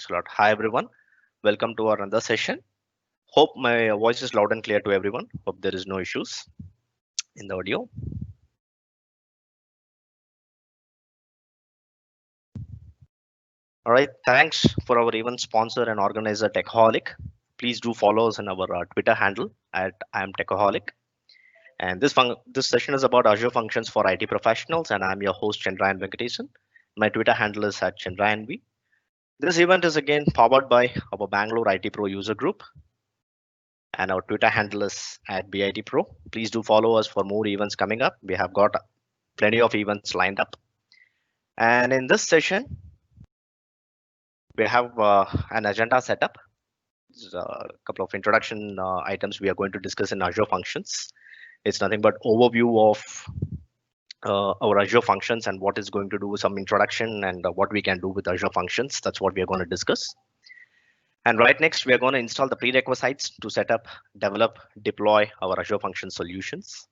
Thanks a lot. Hi, everyone. Welcome to our another session. Hope my voice is loud and clear to everyone. Hope there is no issues in the audio. All right. Thanks for our event sponsor and organizer, Techaholic. Please do follow us on our Twitter handle at I am Techaholic. And this session is about Azure functions for IT professionals, and I'm your host, Chandrayan Venkatesan. My Twitter handle is at ChandrayanV. This event is again powered by our Bangalore IT Pro user group, and our Twitter handle is at BIT Pro. Please do follow us for more events coming up. We have got plenty of events lined up. And in this session, we have an agenda set up. A couple of introduction items we are going to discuss in Azure Functions. It's nothing but overview of our Azure Functions and what is going to do, some introduction and what we can do with Azure Functions. That's what we are going to discuss. And right next, we are going to install the prerequisites to set up, develop, deploy our Azure Function solutions.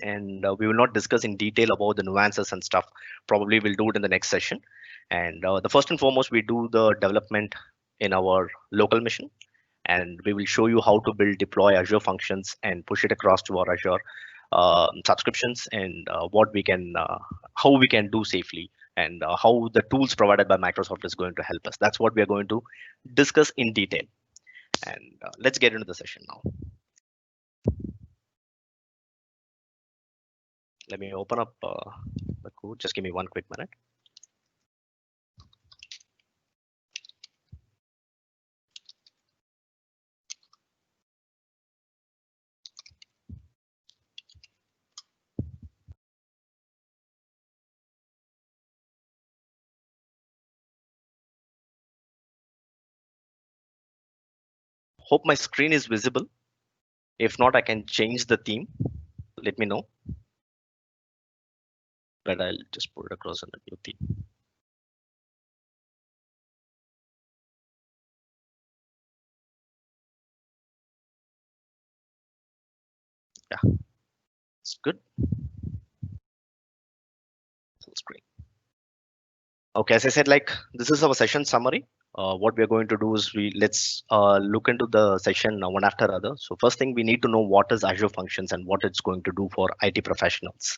And we will not discuss in detail about the nuances and stuff. Probably we'll do it in the next session. And the first and foremost, we do the development in our local machine. And we will show you how to build, deploy Azure Functions and push it across to our Azure subscriptions and how we can do safely and how the tools provided by Microsoft is going to help us. That's what we are going to discuss in detail. And let's get into the session now. Let me open up the code. Just give me one quick minute. Hope my screen is visible. If not, I can change the theme. Let me know. But I'll just put it across on a new theme. Yeah, it's good. Full screen. Okay, as I said, like this is our session summary. What we are going to do is let's look into the session one after other. So first thing, we need to know what is Azure Functions and what it's going to do for IT professionals.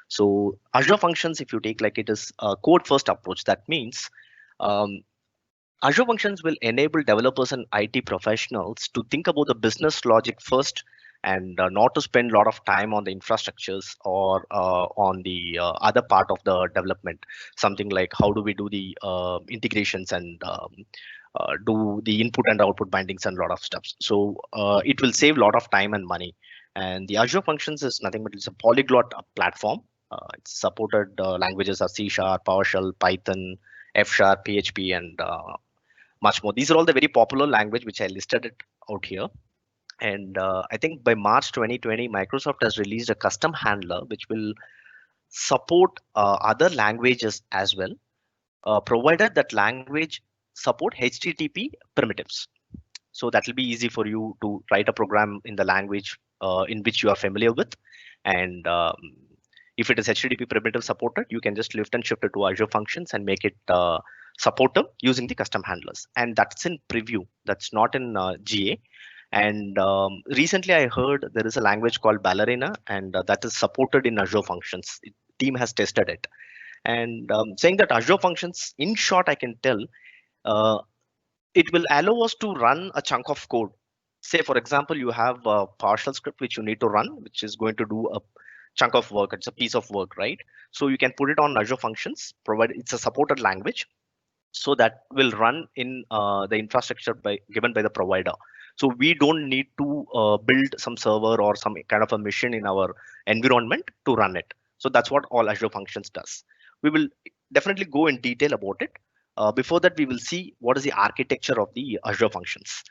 So Azure Functions, if you take like it is a code first approach, that means Azure Functions will enable developers and IT professionals to think about the business logic first and not to spend a lot of time on the infrastructures or on the other part of the development. Something like how do we do the integrations and do the input and output bindings and a lot of stuff. So it will save a lot of time and money. And the Azure Functions is nothing but it's a polyglot platform. It's supported languages are C#, PowerShell, Python, F#, PHP, and much more. These are all the very popular language which I listed it out here. And I think by March 2020, Microsoft has released a custom handler which will support other languages as well, provided that language support HTTP primitives. So that will be easy for you to write a program in the language in which you are familiar with. And if it is HTTP primitive supported, you can just lift and shift it to Azure Functions and make it supportive using the custom handlers. And that's in preview. That's not in GA. And recently I heard there is a language called Ballerina, and that is supported in Azure Functions. Team has tested it. And saying that Azure Functions, in short, I can tell, it will allow us to run a chunk of code. Say, for example, you have a PowerShell script which you need to run, which is going to do a chunk of work. It's a piece of work, right? So you can put it on Azure Functions, provided it's a supported language. So that will run in the infrastructure given by the provider. So we don't need to build some server or some kind of a machine in our environment to run it. So that's what all Azure Functions does. We will definitely go in detail about it. Before that, we will see what is the architecture of the Azure Functions.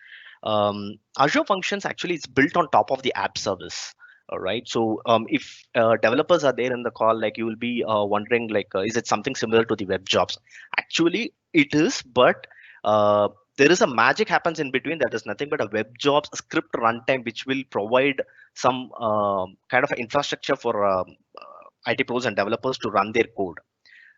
Azure Functions actually is built on top of the app service. All right. So if developers are there in the call, like you will be wondering, like, is it something similar to the web jobs? Actually, it is, but there is a magic happens in between. That is nothing but a web jobs script runtime, which will provide some kind of infrastructure for IT pros and developers to run their code.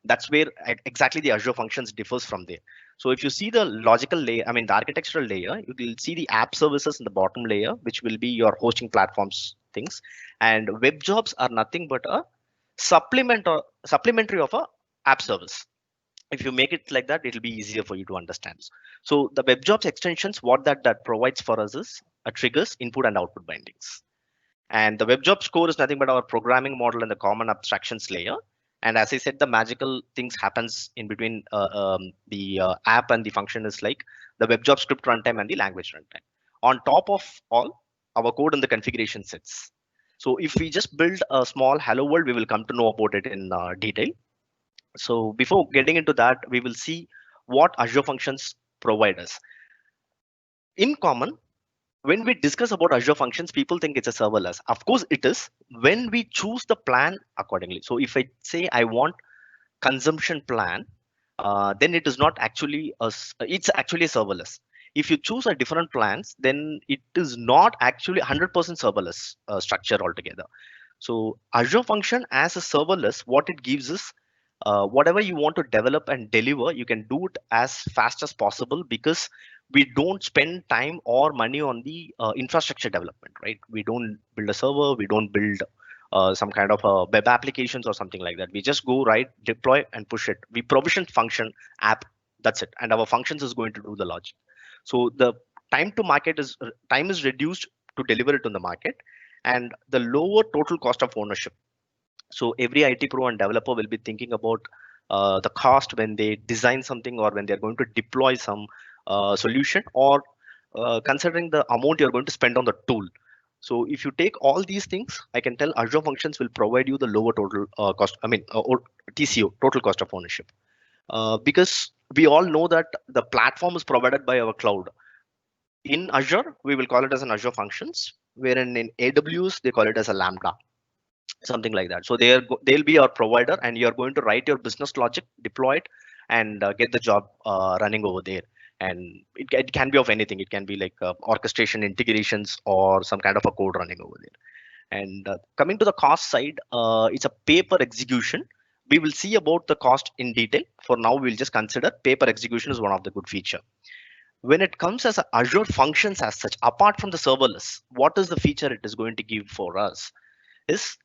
That's where exactly the Azure Functions differs from there. So if you see the logical layer, I mean the architectural layer, you will see the app services in the bottom layer, which will be your hosting platforms things, and web jobs are nothing but a supplementary of a app service. If you make it like that, it'll be easier for you to understand. So the web jobs extensions, what that provides for us is a triggers, input and output bindings. And the web jobs core is nothing but our programming model and the common abstractions layer. And as I said, the magical things happens in between the app and the function is like the web job script runtime and the language runtime. On top of all, our code and the configuration sets. So if we just build a small hello world, we will come to know about it in detail. So before getting into that, we will see what Azure Functions provide us. In common, when we discuss about Azure Functions, people think it's a serverless. Of course, it is when we choose the plan accordingly. So if I say I want consumption plan, then it is not actually it's actually a serverless. If you choose a different plans, then it is not actually 100% serverless structure altogether. So Azure Function as a serverless, what it gives is whatever you want to develop and deliver, you can do it as fast as possible because we don't spend time or money on the infrastructure development, right? We don't build a server, we don't build some kind of web applications or something like that. We just go right, deploy and push it. We provision function app, that's it. And our functions is going to do the logic. So the time is reduced to deliver it on the market, and the lower total cost of ownership. So every IT pro and developer will be thinking about the cost when they design something or when they're going to deploy some solution, or considering the amount you're going to spend on the tool. So if you take all these things, I can tell Azure Functions will provide you the lower total cost, I mean, or TCO, total cost of ownership. Because we all know that the platform is provided by our cloud. In Azure, we will call it as an Azure Functions, wherein in AWS, they call it as a Lambda, something like that. So they'll be our provider, and you're going to write your business logic, deploy it, and get the job running over there. And it can be of anything. It can be like orchestration, integrations, or some kind of a code running over there. And coming to the cost side, it's a pay per execution. We will see about the cost in detail. For now, we'll just consider pay per execution is one of the good feature. When it comes as a Azure Functions as such, apart from the serverless, what is the feature it is going to give for us is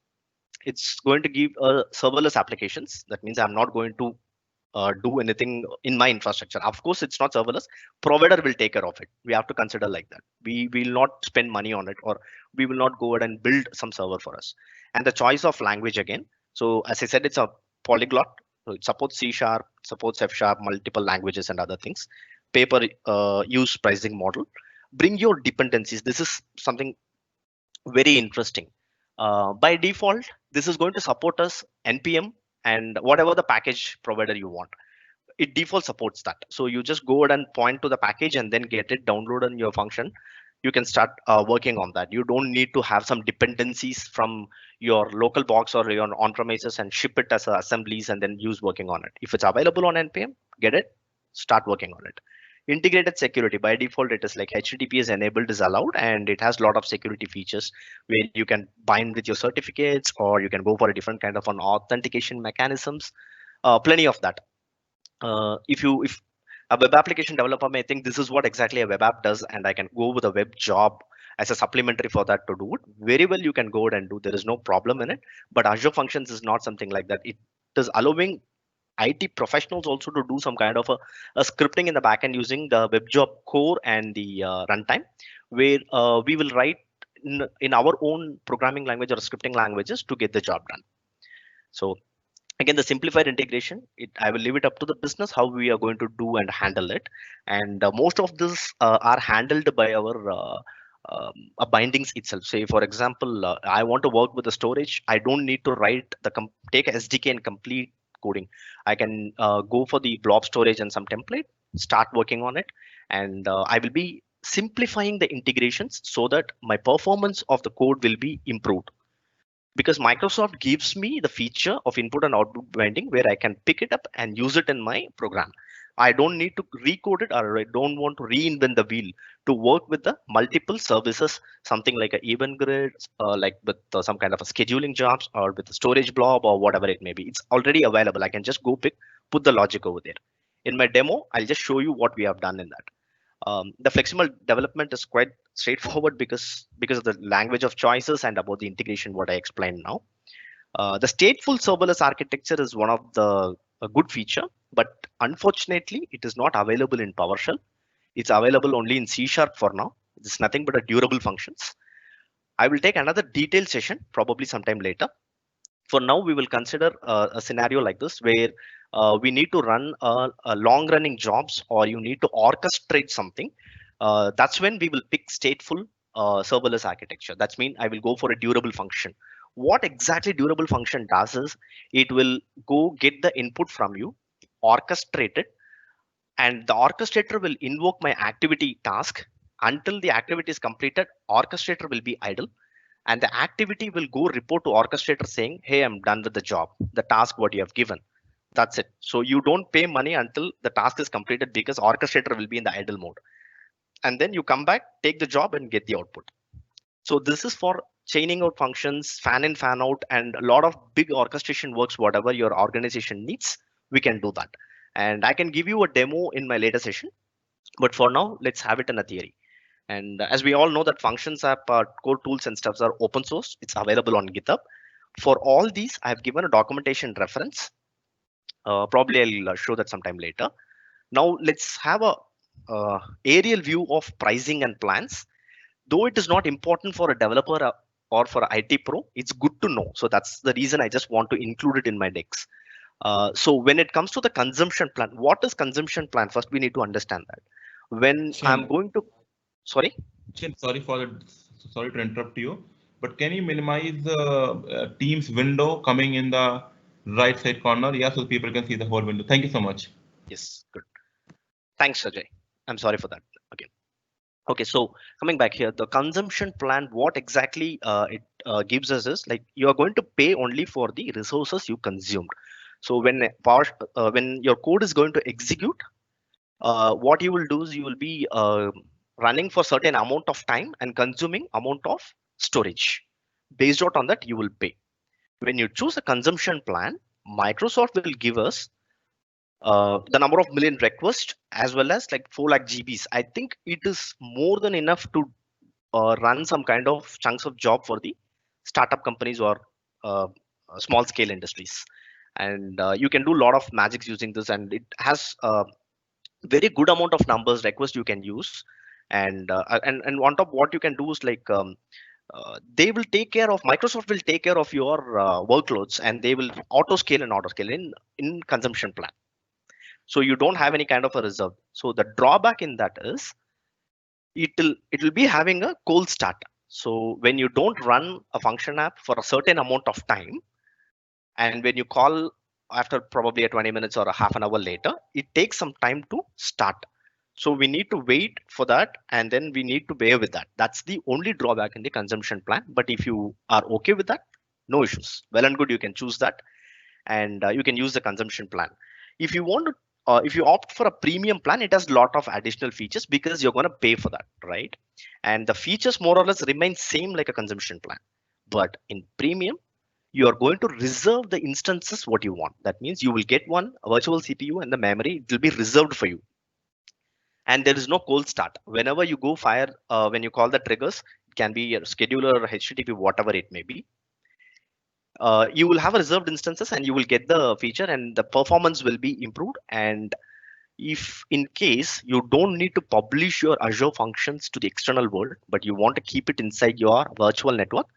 it's going to give serverless applications. That means I'm not going to do anything in my infrastructure. Of course, it's not serverless. Provider will take care of it. We have to consider like that. We will not spend money on it, or we will not go ahead and build some server for us. And the choice of language again. So as I said, it's a polyglot. So it supports C Sharp, supports F Sharp, multiple languages and other things. Pay per use pricing model. Bring your dependencies. This is something very interesting. By default, this is going to support us npm and whatever the package provider you want. It default supports that. So you just go ahead and point to the package and then get it downloaded in your function. You can start working on that. You don't need to have some dependencies from your local box or your on-premises and ship it as assemblies and then use working on it. If it's available on npm, get it, start working on it. Integrated security, by default it is like HTTPS enabled is allowed, and it has a lot of security features where you can bind with your certificates, or you can go for a different kind of an authentication mechanisms. Plenty of that. If a web application developer may think this is what exactly a web app does, and I can go with a web job as a supplementary for that to do it, very well you can go ahead and do. There is no problem in it. But Azure Functions is not something like that. It is allowing IT professionals also to do some kind of a scripting in the backend using the web job core and the runtime, where we will write in our own programming language or scripting languages to get the job done. So again, the simplified integration, I will leave it up to the business how we are going to do and handle it. And most of this are handled by our bindings itself. Say, for example, I want to work with the storage. I don't need to write take a SDK and complete coding. I can go for the blob storage and some template, start working on it, and I will be simplifying the integrations so that my performance of the code will be improved. Because Microsoft gives me the feature of input and output binding where I can pick it up and use it in my program. I don't need to recode it, or I don't want to reinvent the wheel to work with the multiple services, something like a event grid, like with some kind of a scheduling jobs or with the storage blob or whatever it may be. It's already available. I can just go pick, put the logic over there. In my demo, I'll just show you what we have done in that. The flexible development is quite straightforward because of the language of choices and about the integration what I explained now. The stateful serverless architecture is one of the a good feature, but unfortunately, it is not available in PowerShell. It's available only in C# for now. It's nothing but a durable functions. I will take another detailed session probably sometime later. For now, we will consider a scenario like this where we need to run a long running jobs, or you need to orchestrate something. That's when we will pick stateful serverless architecture. That's mean I will go for a durable function. What exactly durable function does is it will go get the input from you, orchestrate it, and the orchestrator will invoke my activity task. Until the activity is completed, orchestrator will be idle, and the activity will go report to orchestrator saying, hey, I'm done with the job, the task what you have given. That's it. So you don't pay money until the task is completed, because orchestrator will be in the idle mode. And then you come back, take the job and get the output. So this is for chaining out functions, fan in, fan out, and a lot of big orchestration works, whatever your organization needs, we can do that. And I can give you a demo in my later session. But for now, let's have it in a theory. And as we all know that Functions app core tools and stuffs are open source. It's available on GitHub. For all these, I have given a documentation reference. Probably I'll show that sometime later. Now let's have a aerial view of pricing and plans. Though it is not important for a developer or for an IT pro, it's good to know. So that's the reason I just want to include it in my decks. So when it comes to the consumption plan, what is consumption plan? First, we need to understand that. When I'm going to, sorry? Sorry to interrupt you, but can you minimize the Teams window coming in the right side corner? Yeah, so people can see the whole window. Thank you so much. Yes, good. Thanks, Ajay. I'm sorry for that again. Okay, so coming back here, the consumption plan, what exactly it gives us is like you are going to pay only for the resources you consumed. So when your code is going to execute, what you will do is you will be running for certain amount of time and consuming amount of storage. Based out on that, you will pay. When you choose a consumption plan, Microsoft will give us the number of million requests as well as like 4 lakh GBs. I think it is more than enough to run some kind of chunks of job for the startup companies or small scale industries. And you can do a lot of magics using this, and it has a very good amount of numbers requests you can use. And on top, what you can do is like they will take care of Microsoft will take care of your workloads, and they will auto scale and auto scale in consumption plan. So you don't have any kind of a reserve. So the drawback in that is it'll be having a cold start. So when you don't run a function app for a certain amount of time, and when you call after probably a 20 minutes or a half an hour later, it takes some time to start. So we need to wait for that, and then we need to bear with that. That's the only drawback in the consumption plan. But if you are okay with that, no issues. Well and good, you can choose that, and you can use the consumption plan. If you want to, if you opt for a premium plan, it has a lot of additional features because you're going to pay for that, right? And the features more or less remain same like a consumption plan. But in premium, you are going to reserve the instances what you want. That means you will get one virtual CPU and the memory, it will be reserved for you. And there is no cold start. Whenever you go fire, when you call the triggers, it can be a scheduler or HTTP, whatever it may be. You will have a reserved instances and you will get the feature, and the performance will be improved. And if in case you don't need to publish your Azure functions to the external world, but you want to keep it inside your virtual network,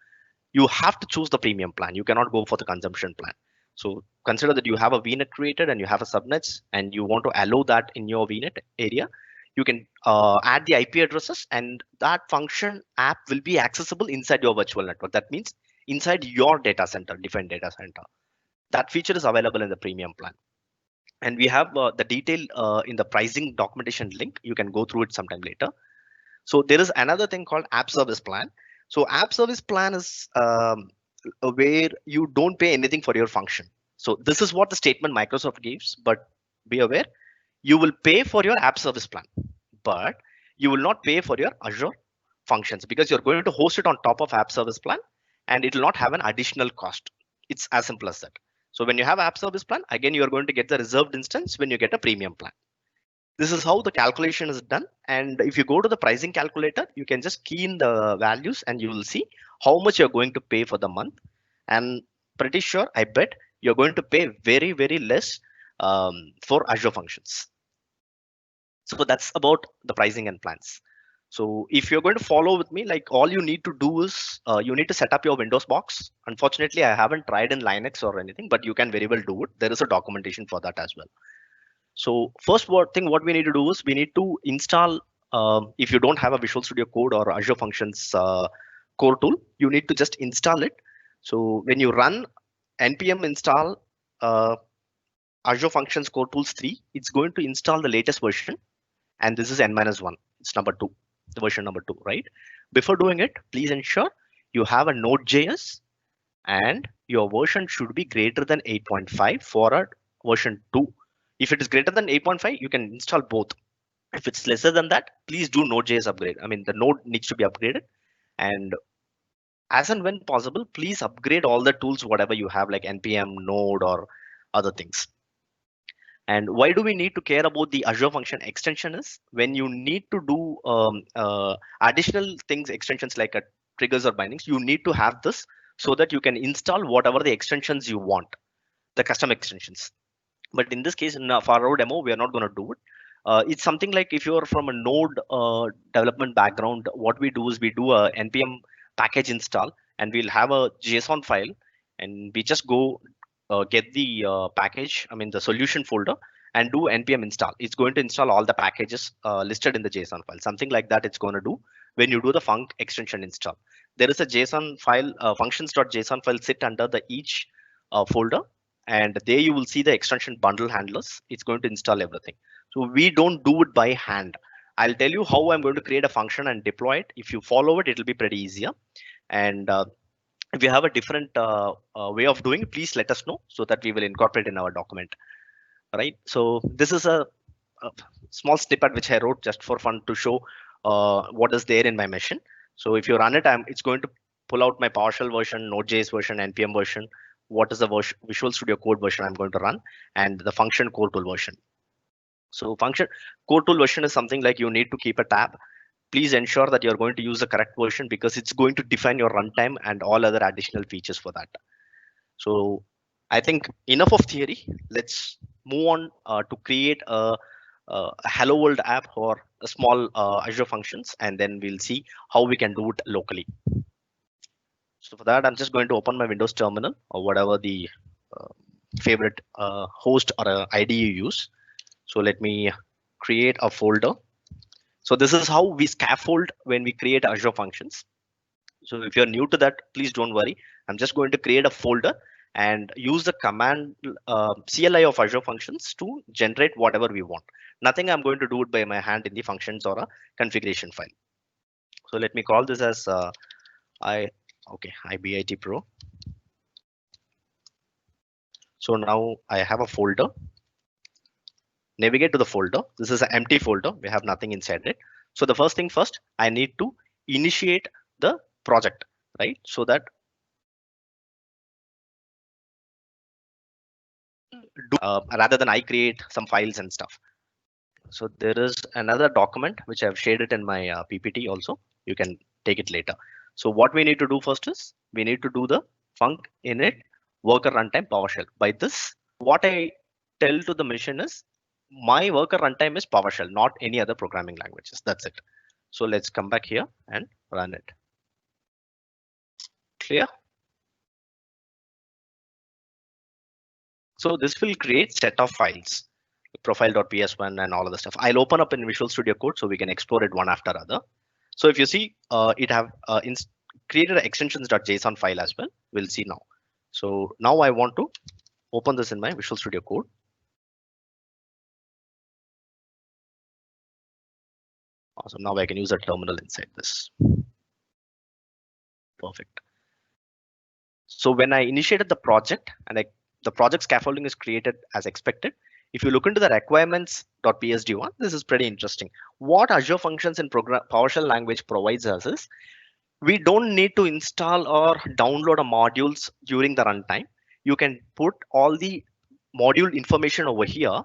you have to choose the premium plan. You cannot go for the consumption plan. So consider that you have a VNet created and you have a subnets, and you want to allow that in your VNet area. You can add the IP addresses, and that function app will be accessible inside your virtual network. That means inside your data center, defined data center. That feature is available in the premium plan. And we have the detail in the pricing documentation link. You can go through it sometime later. So there is another thing called app service plan. So app service plan is where you don't pay anything for your function. So this is what the statement Microsoft gives, but be aware, you will pay for your app service plan, but you will not pay for your Azure functions because you're going to host it on top of app service plan and it will not have an additional cost. It's as simple as that. So when you have app service plan, again, you're going to get the reserved instance when you get a premium plan. This is how the calculation is done. And if you go to the pricing calculator, you can just key in the values and you will see how much you're going to pay for the month. And pretty sure, I bet you're going to pay very, very less for Azure functions. So that's about the pricing and plans. So if you're going to follow with me, like all you need to do is you need to set up your Windows box. Unfortunately, I haven't tried in Linux or anything, but you can very well do it. There is a documentation for that as well. So first thing what we need to do is we need to install, if you don't have a Visual Studio Code or Azure Functions core tool, you need to just install it. So when you run npm install Azure Functions Core Tools 3, it's going to install the latest version. And this is n-1, it's number 2, the version number 2, right? Before doing it, please ensure you have a Node.js and your version should be greater than 8.5 for a version 2. If it is greater than 8.5, you can install both. If it's lesser than that, please do Node.js upgrade. I mean, the node needs to be upgraded. And as and when possible, please upgrade all the tools, whatever you have, like npm, Node, or other things. And why do we need to care about the Azure Function extension is when you need to do additional things, extensions like triggers or bindings, you need to have this so that you can install whatever the extensions you want, the custom extensions. But in this case, for our demo, we are not going to do it. It's something like if you're from a Node development background, what we do is we do a npm package install and we'll have a JSON file and we just go get the package, I mean the solution folder, and do npm install. It's going to install all the packages listed in the JSON file. Something like that it's going to do when you do the func extension install. There is a JSON file, functions.json file sit under the each folder, and there you will see the extension bundle handlers. It's going to install everything. So we don't do it by hand. I'll tell you how I'm going to create a function and deploy it. If you follow it, it'll be pretty easier. And if you have a different way of doing it, please let us know so that we will incorporate in our document. Right. So this is a small snippet which I wrote just for fun to show what is there in my machine. So if you run it, it's going to pull out my PowerShell version, Node.js version, npm version, what is the Visual Studio Code version I'm going to run, and the function core tool version. So function core tool version is something like you need to keep a tab. Please ensure that you're going to use the correct version because it's going to define your runtime and all other additional features for that. So I think enough of theory. Let's move on to create a Hello World app or a small Azure functions, and then we'll see how we can do it locally. So for that, I'm just going to open my Windows terminal or whatever the favorite host or ID you use. So let me create a folder. So this is how we scaffold when we create Azure functions. So if you're new to that, please don't worry. I'm just going to create a folder and use the command CLI of Azure functions to generate whatever we want. Nothing I'm going to do it by my hand in the functions or a configuration file. So let me call this as IBIT Pro. So now I have a folder. Navigate to the folder. This is an empty folder. We have nothing inside it. So the first thing first, I need to initiate the project, right? So that rather than I create some files and stuff. So there is another document which I've shared it in my PPT also. You can take it later. So what we need to do first is we need to do the func init worker runtime PowerShell. By this, what I tell to the machine is my worker runtime is PowerShell, not any other programming languages. That's it. So let's come back here and run it. Clear? So this will create set of files, profile.ps1 and all of the stuff. I'll open up in Visual Studio Code so we can explore it one after other. So if you see, it have created an extensions.json file as well. We'll see now. So now I want to open this in my Visual Studio Code. Awesome. Now I can use a terminal inside this. Perfect. So when I initiated the project and the project scaffolding is created as expected, If you look into the requirements.psd1, this is pretty interesting. What Azure Functions in PowerShell language provides us is we don't need to install or download a modules during the runtime. You can put all the module information over here.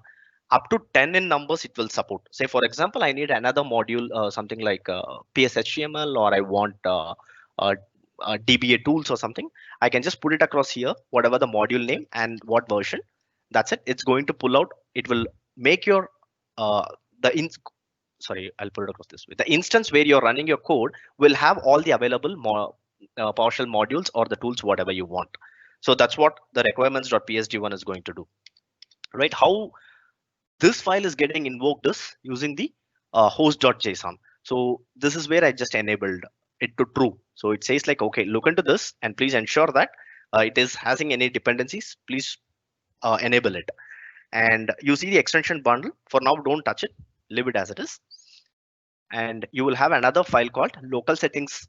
Up to 10 in numbers it will support. Say for example, I need another module, something like PSHTML, or I want uh, DBA tools or something. I can just put it across here, whatever the module name and what version. That's it. It's going to pull out. It will make your the in sorry, I'll put it across this way. The instance where you're running your code will have all the available PowerShell modules or the tools, whatever you want. So that's what the requirements.psd1 is going to do, right? How this file is getting invoked is using the host.json. So this is where I just enabled it to true. So it says like, okay, look into this and please ensure that it is having any dependencies. Please enable it. And you see the extension bundle. For now, don't touch it. Leave it as it is. And you will have another file called local settings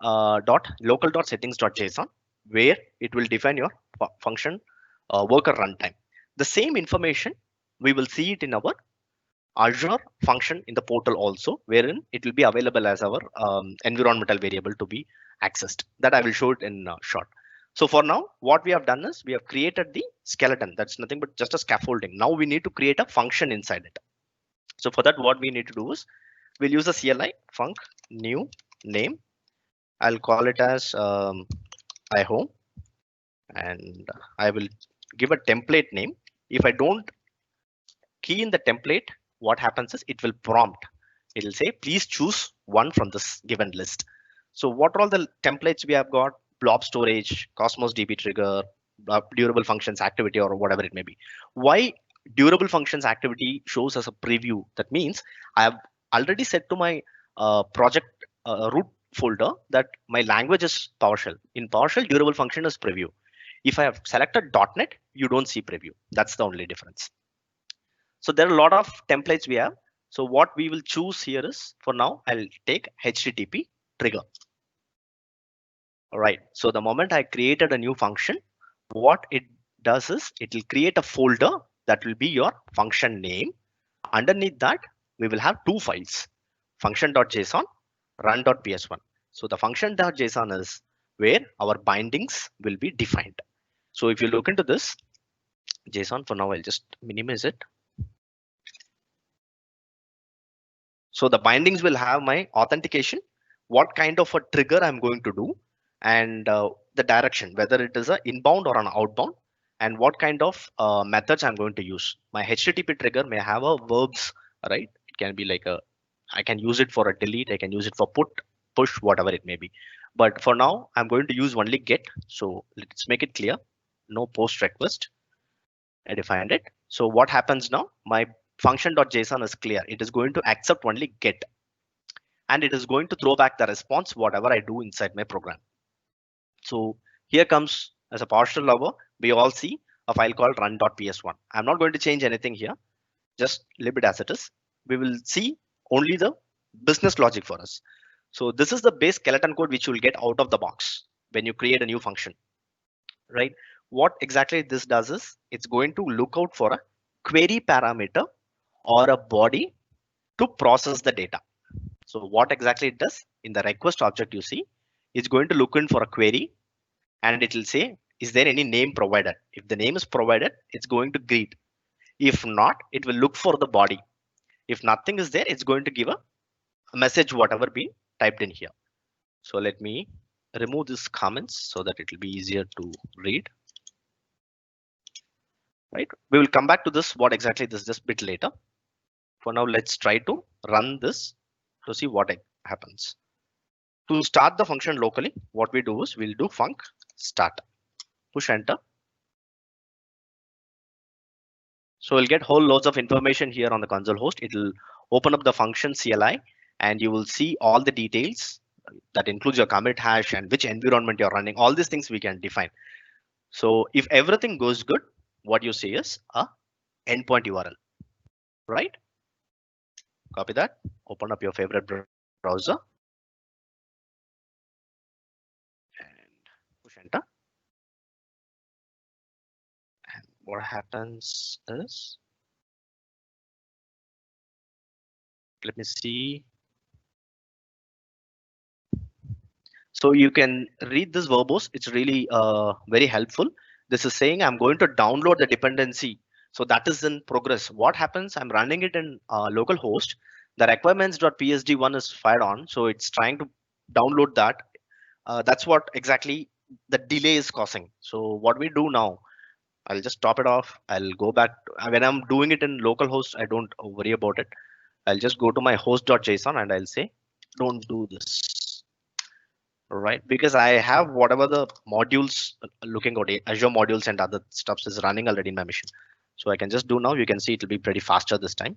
local.settings.json, where it will define your function worker runtime. The same information we will see it in our Azure function in the portal also, wherein it will be available as our environmental variable to be accessed. That I will show it in short. So for now, what we have done is we have created the skeleton. That's nothing but just a scaffolding. Now we need to create a function inside it. So for that, what we need to do is we'll use a CLI func new name. I'll call it as iHome, and I will give a template name. If I don't key in the template, what happens is it will prompt. It will say, please choose one from this given list. So what are all the templates we have got? Blob storage, Cosmos DB trigger, durable functions activity, or whatever it may be. Why durable functions activity shows as a preview? That means I have already set to my project root folder that my language is PowerShell. In PowerShell, durable function is preview. If I have selected .NET, you don't see preview. That's the only difference. So there are a lot of templates we have. So what we will choose here is, for now, I'll take HTTP trigger. All right. So the moment I created a new function, what it does is it will create a folder that will be your function name. Underneath that, we will have two files, function.json, run.ps1. So the function.json is where our bindings will be defined. So if you look into this JSON, for now, I'll just minimize it. So the bindings will have my authentication, what kind of a trigger I'm going to do, and the direction, whether it is an inbound or an outbound, and what kind of methods I'm going to use. My HTTP trigger may have a verbs, right? It can be like I can use it for a delete, I can use it for put, push, whatever it may be. But for now, I'm going to use only get. So let's make it clear. No post request. I defined it. So what happens now? My function.json is clear. It is going to accept only get, and it is going to throw back the response whatever I do inside my program. So here comes, as a PowerShell lover, we all see a file called run.ps1. I'm not going to change anything here. Just leave it as it is. We will see only the business logic for us. So this is the base skeleton code which you will get out of the box when you create a new function, right? What exactly this does is it's going to look out for a query parameter or a body to process the data. So what exactly it does in the request object, you see, it's going to look in for a query, and it will say, is there any name provided? If the name is provided, it's going to greet. If not, it will look for the body. If nothing is there, it's going to give a message, whatever be typed in here. So let me remove these comments so that it will be easier to read. Right? We will come back to this, what exactly this is just a bit later. For now, let's try to run this to see what happens. To start the function locally, what we do is we'll do func start, push enter. So we'll get whole loads of information here on the console host. It will open up the function CLI, and you will see all the details that includes your commit hash and which environment you're running. All these things we can define. So if everything goes good, what you see is a endpoint URL, right? Copy that, open up your favorite browser and push enter. And what happens is Let me see. So you can read this verbose. It's really very helpful. This is saying I'm going to download the dependency. So that is in progress. What happens? I'm running it in localhost. The requirements.psd1 is fired on. So it's trying to download that. That's what exactly the delay is causing. So what we do now, I'll just top it off. I'll go back. When I'm doing it in localhost, I don't worry about it. I'll just go to my host.json and I'll say, don't do this. Right, because I have whatever the modules looking at Azure modules and other stuffs is running already in my machine. So I can just do now. You can see it'll be pretty faster this time.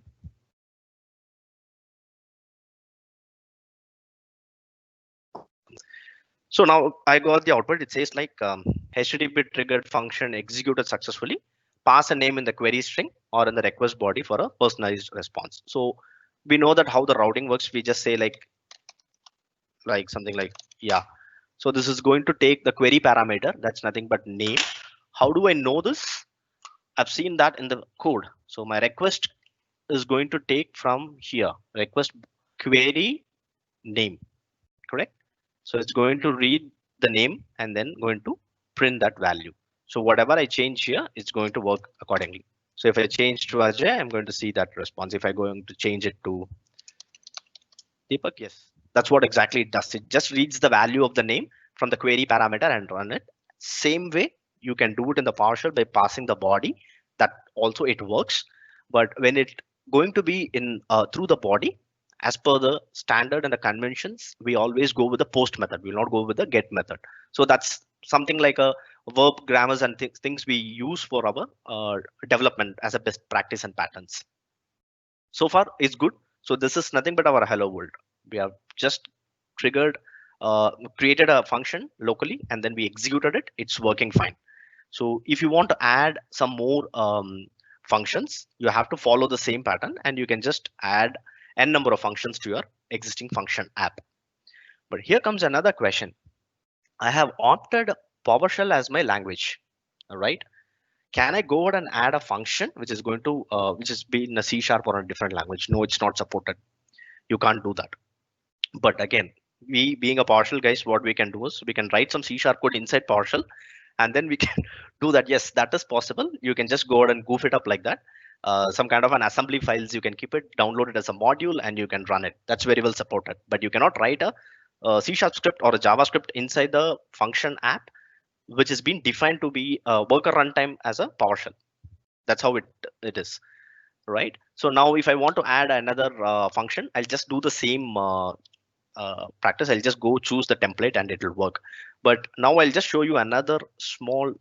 So now I got the output. It says like HTTP triggered function executed successfully. Pass a name in the query string or in the request body for a personalized response. So we know that how the routing works. We just say like something like, yeah. So this is going to take the query parameter. That's nothing but name. How do I know this? I've seen that in the code. So my request is going to take from here, request query name, correct? So it's going to read the name and then going to print that value. So whatever I change here, it's going to work accordingly. So if I change to Ajay, I'm going to see that response. If I'm going to change it to Deepak, yes, that's what exactly it does. It just reads the value of the name from the query parameter and run it. Same way, you can do it in the PowerShell by passing the body. That also it works. But when it going to be in through the body, as per the standard and the conventions, we always go with the post method. We will not go with the get method. So that's something like a verb grammars and things we use for our development as a best practice and patterns. So far, it's good. So this is nothing but our hello world. We have just triggered, created a function locally, and then we executed it. It's working fine. So if you want to add some more functions, you have to follow the same pattern, and you can just add n number of functions to your existing function app. But here comes another question. I have opted PowerShell as my language. All right. Can I go ahead and add a function which is going to which is be in a C# or a different language? No, it's not supported. You can't do that. But again, we being a PowerShell guys, what we can do is we can write some C# code inside PowerShell, and then we can do that. Yes, that is possible. You can just go ahead and goof it up like that. Some kind of an assembly files, you can keep it, download it as a module, and you can run it. That's very well supported. But you cannot write a C# script or a JavaScript inside the function app, which has been defined to be a worker runtime as a PowerShell. That's how it is, right? So now if I want to add another function, I'll just do the same practice. I'll just go choose the template and it will work. But now I'll just show you another small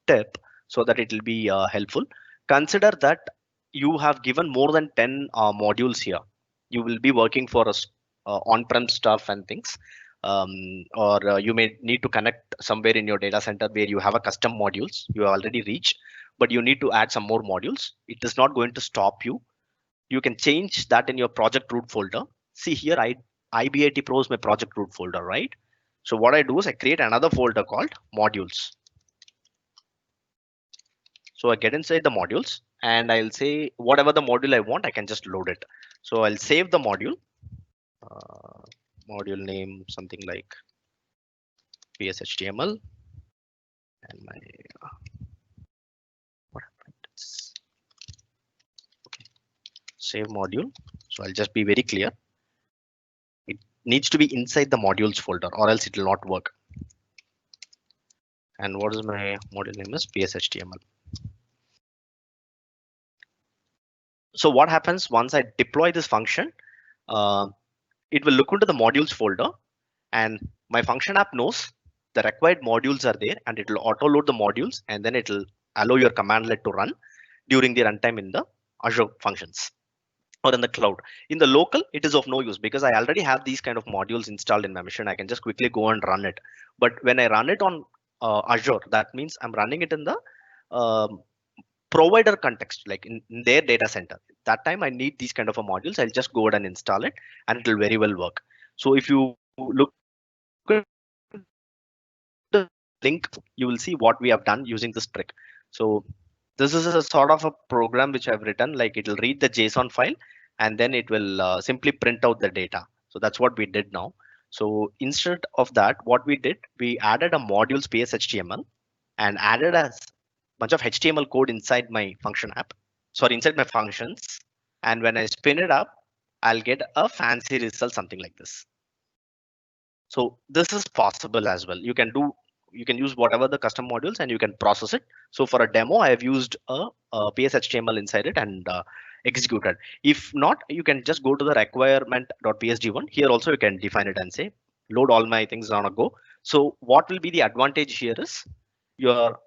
tip so that it will be helpful. Consider that you have given more than 10 modules here. You will be working for us on-prem stuff and things. Or you may need to connect somewhere in your data center where you have a custom modules you have already reached, but you need to add some more modules. It is not going to stop you. You can change that in your project root folder. See here, IBIT Pro is my project root folder, right? So what I do is I create another folder called modules. So I get inside the modules and I'll say whatever the module I want, I can just load it. So I'll save the module. Module name something like PSHTML, and my what happened? Okay, save module. So I'll just be very clear. It needs to be inside the modules folder, or else it will not work. And what is my module name is PSHTML. So what happens once I deploy this function? It will look into the modules folder, and my function app knows the required modules are there, and it will auto load the modules, and then it will allow your commandlet to run during the runtime in the Azure functions or in the cloud. In the local, it is of no use because I already have these kind of modules installed in my machine. I can just quickly go and run it. But when I run it on Azure, that means I'm running it in the provider context, like in their data center. That time I need these kind of a modules. I'll just go ahead and install it, and it will very well work. So if you look at the link, you will see what we have done using this trick. So this is a sort of a program which I've written, like it will read the JSON file, and then it will simply print out the data. So that's what we did now. So instead of that, what we did, we added a modules PSHTML and added a bunch of HTML code inside my function app, sorry, inside my functions. And when I spin it up, I'll get a fancy result, something like this. So this is possible as well. You can use whatever the custom modules and you can process it. So for a demo, I have used a PSHTML inside it and executed. If not, you can just go to the requirement.psd1. Here also you can define it and say, load all my things on a go. So what will be the advantage here is your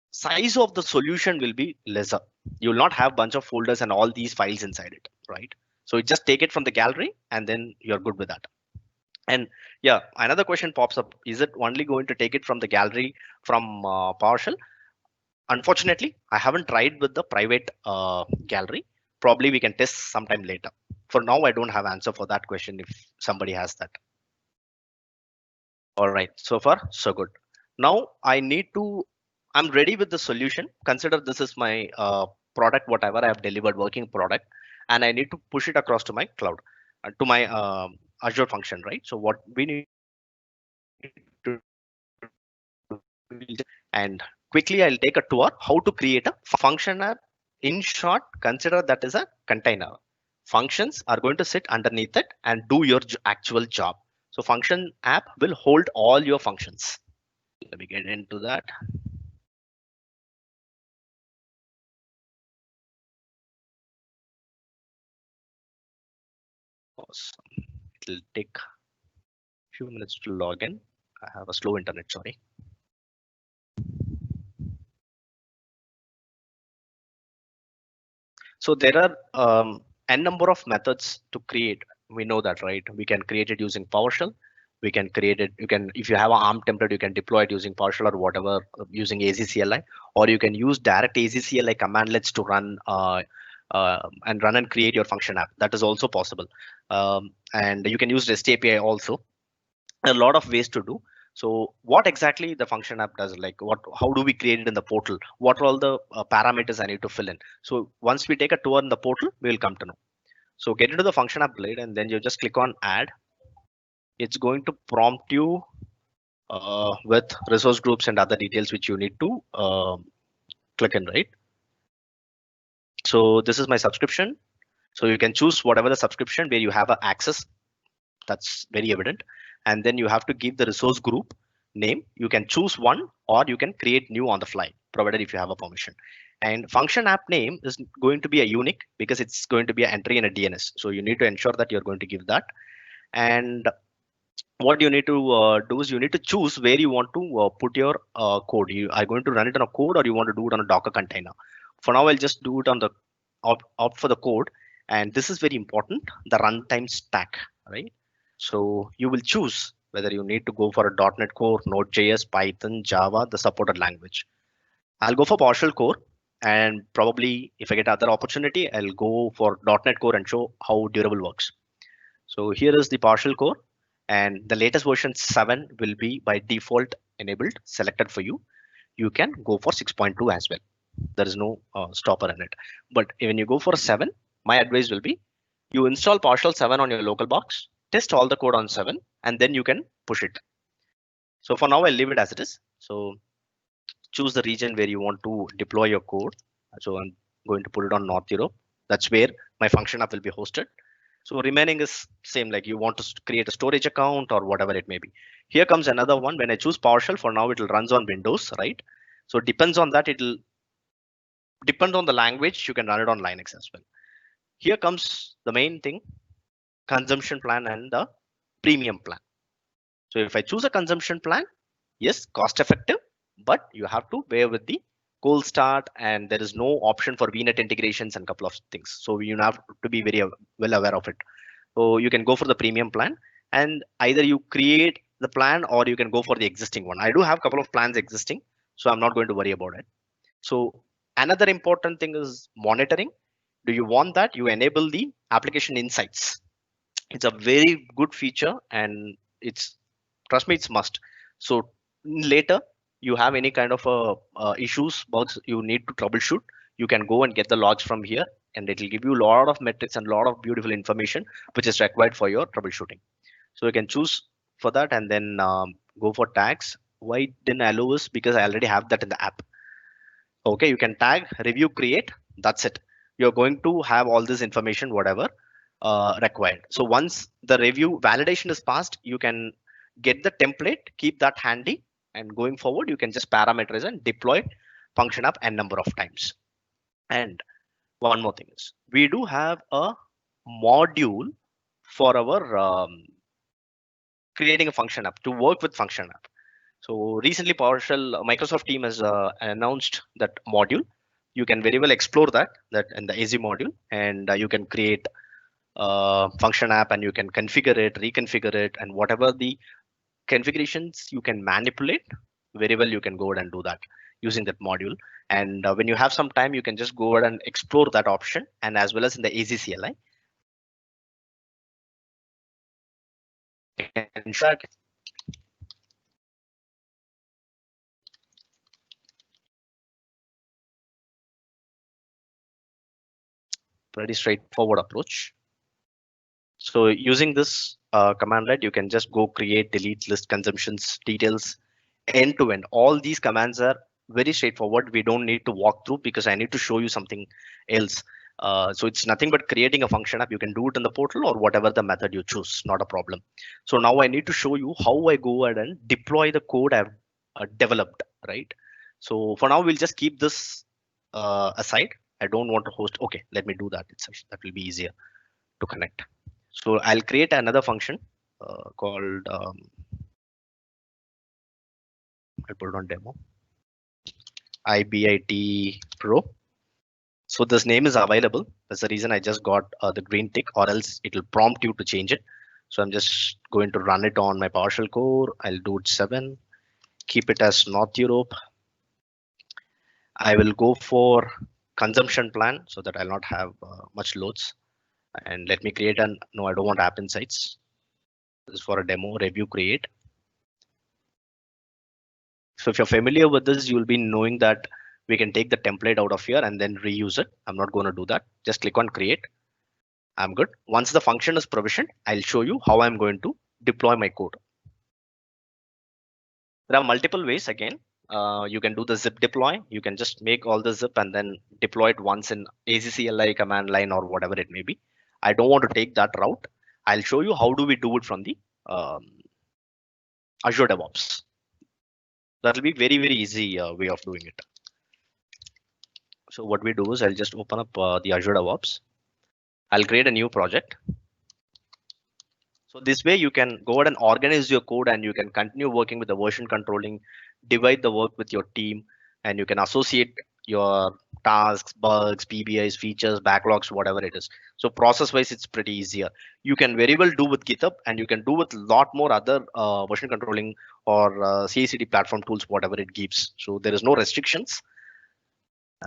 size of the solution will be lesser. You will not have bunch of folders and all these files inside it, right? So you just take it from the gallery and then you're good with that. And yeah, another question pops up. Is it only going to take it from the gallery from PowerShell? Unfortunately, I haven't tried with the private gallery. Probably we can test sometime later. For now, I don't have answer for that question if somebody has that. All right, so far, so good. Now I'm ready with the solution. Consider this is my product, whatever I have delivered, working product, and I need to push it across to my cloud, to my Azure function, right? So what we need to and quickly I'll take a tour how to create a function app. In short, consider that is a container. Functions are going to sit underneath it and do your actual job. So function app will hold all your functions. Let me get into that. Awesome. It'll take a few minutes to log in. I have a slow internet, sorry. So there are n number of methods to create. We know that, right? We can create it using PowerShell. We can create it. You can, if you have an ARM template, you can deploy it using PowerShell or whatever using AZCLI, or you can use direct AZCLI commandlets to run and create your function app. That is also possible. And you can use REST API also. A lot of ways to do. So what exactly the function app does, like how do we create it in the portal? What are all the parameters I need to fill in? So once we take a tour in the portal, we will come to know. So get into the function app blade and then you just click on add. It's going to prompt you with resource groups and other details which you need to click in, right? So this is my subscription. So you can choose whatever the subscription where you have a access. That's very evident. And then you have to give the resource group name. You can choose one or you can create new on the fly, provided if you have a permission. And function app name is going to be a unique because it's going to be an entry in a DNS. So you need to ensure that you're going to give that. And what you need to do is you need to choose where you want to put your code. You are going to run it on a code or you want to do it on a Docker container. For now, I'll just do it on the opt for the code. And this is very important, the runtime stack, right? So you will choose whether you need to go for a .NET Core, Node.js, Python, Java, the supported language. I'll go for PowerShell Core, and probably if I get other opportunity, I'll go for .NET Core and show how durable works. So here is the PowerShell Core, and the latest version 7 will be by default enabled, selected for you. You can go for 6.2 as well. There is no stopper in it. But when you go for 7, my advice will be you install PowerShell 7 on your local box, test all the code on 7, and then you can push it. So for now, I'll leave it as it is. So choose the region where you want to deploy your code. So I'm going to put it on North Europe. That's where my function app will be hosted. So remaining is same, like you want to create a storage account or whatever it may be. Here comes another one. When I choose PowerShell, for now, it will runs on Windows, right? So it depends on that. It'll depend on the language. You can run it on Linux as well. Here comes the main thing, consumption plan and the premium plan. So if I choose a consumption plan, yes, cost effective, but you have to bear with the cold start and there is no option for VNet integrations and a couple of things. So you have to be very well aware of it. So you can go for the premium plan and either you create the plan or you can go for the existing one. I do have a couple of plans existing, so I'm not going to worry about it. So another important thing is monitoring. Do you want that? You enable the application insights. It's a very good feature and it's, trust me, it's must. So later you have any kind of issues, bugs you need to troubleshoot, you can go and get the logs from here and it will give you a lot of metrics and a lot of beautiful information which is required for your troubleshooting. So you can choose for that and then go for tags. Why didn't I allow this? Because I already have that in the app. Okay, you can tag, review, create. That's it. You're going to have all this information, whatever required. So once the review validation is passed, you can get the template, keep that handy, and going forward, you can just parameterize and deploy function up n number of times. And one more thing is we do have a module for our creating a function app to work with function app. So recently PowerShell Microsoft team has announced that module. You can very well explore that in the AZ module, and you can create function app and you can configure it, reconfigure it, and whatever the configurations you can manipulate, very well you can go ahead and do that using that module. And when you have some time, you can just go ahead and explore that option, and as well as in the AZ CLI. Ensure pretty straightforward approach. So using this command line, you can just go create, delete, list, consumptions, details, end to end. All these commands are very straightforward. We don't need to walk through because I need to show you something else. So it's nothing but creating a function app. You can do it in the portal or whatever the method you choose, not a problem. So now I need to show you how I go ahead and deploy the code I've developed, right? So for now, we'll just keep this aside. I don't want to host. Okay, let me do that. That will be easier to connect. So I'll create another function called, I'll put it on demo, IBIT Pro. So this name is available. That's the reason I just got the green tick, or else it will prompt you to change it. So I'm just going to run it on my PowerShell core. I'll do it 7, keep it as North Europe. I will go for consumption plan so that I'll not have much loads. And let me create an, no, I don't want app insights. This is for a demo, review, create. So if you're familiar with this, you'll be knowing that we can take the template out of here and then reuse it. I'm not going to do that. Just click on create. I'm good. Once the function is provisioned, I'll show you how I'm going to deploy my code. There are multiple ways again. You can do the zip deploy. You can just make all the zip and then deploy it once in AZCLI command line or whatever it may be. I don't want to take that route. I'll show you how do we do it from the Azure DevOps. That will be very, very easy way of doing it. So what we do is I'll just open up the Azure DevOps. I'll create a new project. So this way you can go ahead and organize your code and you can continue working with the version controlling, divide the work with your team, and you can associate your tasks, bugs, PBIs, features, backlogs, whatever it is. So process wise, it's pretty easier. You can very well do with GitHub, and you can do with a lot more other version controlling or CI/CD platform tools, whatever it gives. So there is no restrictions.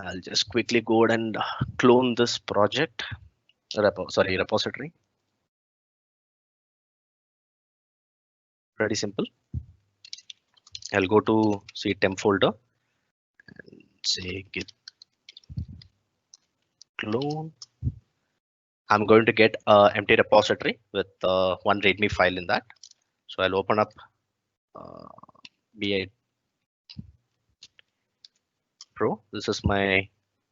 I'll just quickly go ahead and clone this project, repository. Pretty simple. I'll go to temp folder and say git clone. I'm going to get an empty repository with one README file in that. So I'll open up BI Pro. This is my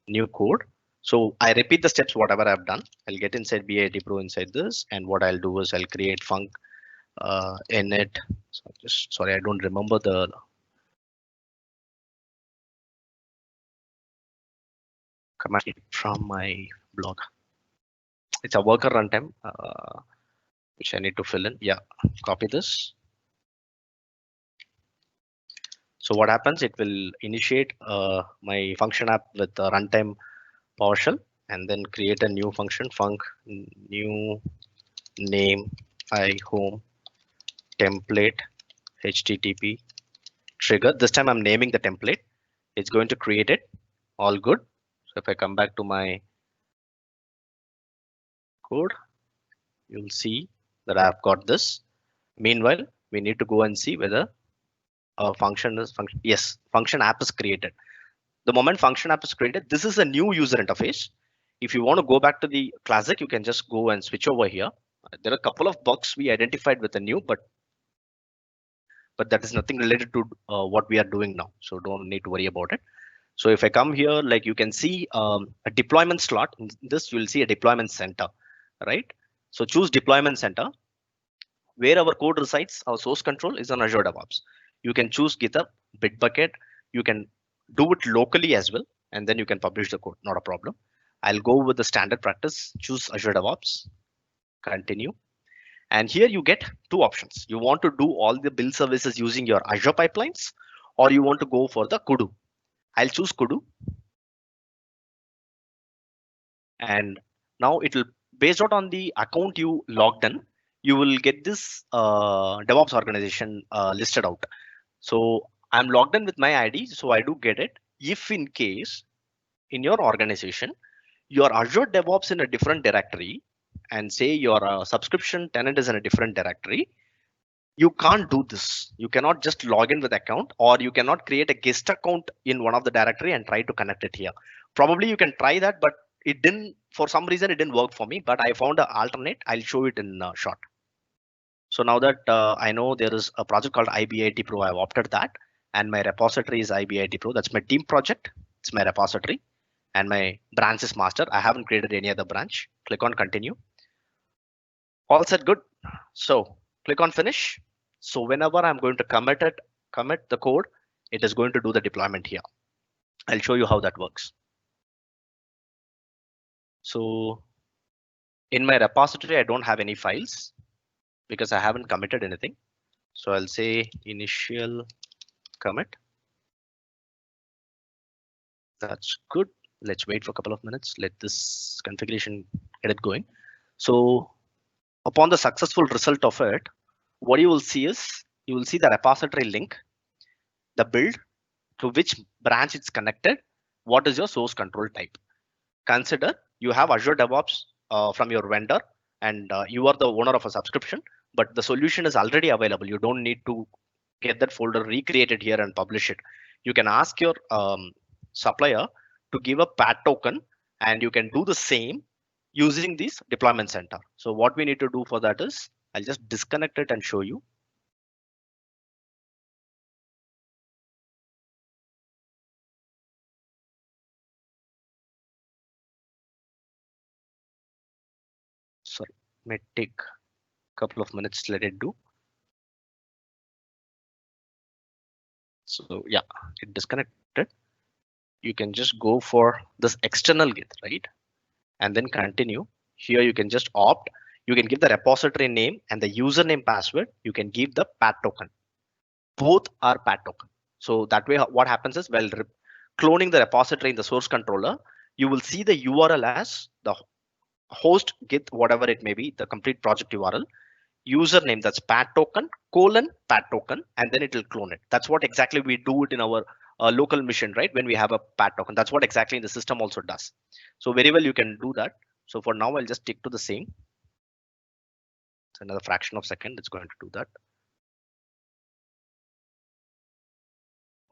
new code. So I repeat the steps, whatever I've done. I'll get inside BIT Pro inside this. And what I'll do is I'll create func init. So just sorry, I don't remember the command from my blog. It's a worker runtime, which I need to fill in. Yeah, copy this. So what happens? It will initiate my function app with the runtime PowerShell, and then create a new function, func new name home template HTTP trigger. This time I'm naming the template. It's going to create it. All good. So if I come back to my code, you'll see that I've got this. Meanwhile, we need to go and see whether a function is function. Yes, function app is created. The moment function app is created, this is a new user interface. If you want to go back to the classic, you can just go and switch over here. There are a couple of bugs we identified with the new, but that is nothing related to what we are doing now. So don't need to worry about it. So if I come here, like you can see a deployment slot. In this, you will see a deployment center, right? So choose deployment center. Where our code resides, our source control is on Azure DevOps. You can choose GitHub, Bitbucket. You can do it locally as well, and then you can publish the code, not a problem. I'll go with the standard practice, choose Azure DevOps, continue. And here you get two options. You want to do all the build services using your Azure pipelines, or you want to go for the Kudu. I'll choose Kudu. And now it will, based out on the account you logged in, you will get this DevOps organization listed out. So I'm logged in with my ID, so I do get it. If in case in your organization, your Azure DevOps in a different directory, and say your subscription tenant is in a different directory, you can't do this. You cannot just log in with account, or you cannot create a guest account in one of the directory and try to connect it here. Probably you can try that, but it didn't, for some reason it didn't work for me, but I found an alternate. I'll show it in short. So now that I know there is a project called IBIT Pro, I've opted that, and my repository is IBIT Pro. That's my team project. It's my repository, and my branch is master. I haven't created any other branch. Click on continue. All set, good. So click on finish. So whenever I'm going to commit the code, it is going to do the deployment here. I'll show you how that works. So in my repository, I don't have any files because I haven't committed anything. So I'll say initial commit. That's good. Let's wait for a couple of minutes. Let this configuration get it going. So upon the successful result of it, what you will see is you will see the repository link, the build, to which branch it's connected, what is your source control type. Consider you have Azure DevOps from your vendor, and you are the owner of a subscription, but the solution is already available. You don't need to get that folder recreated here and publish it. You can ask your supplier to give a PAT token, and you can do the same using this deployment center. So what we need to do for that is I'll just disconnect it and show you. Sorry, may take a couple of minutes, let it do. So yeah, it disconnected. You can just go for this external Git, right? And then continue. Here you can just opt. You can give the repository name and the username password. You can give the PAT token. Both are PAT token. So that way, what happens is, while cloning the repository in the source controller, you will see the URL as the host Git, whatever it may be, the complete project URL, username, that's PAT token, PAT token, and then it will clone it. That's what exactly we do it in our local mission, right? When we have a PAT token, that's what exactly the system also does. So very well, you can do that. So for now, I'll just stick to the same. It's another fraction of a second. It's going to do that.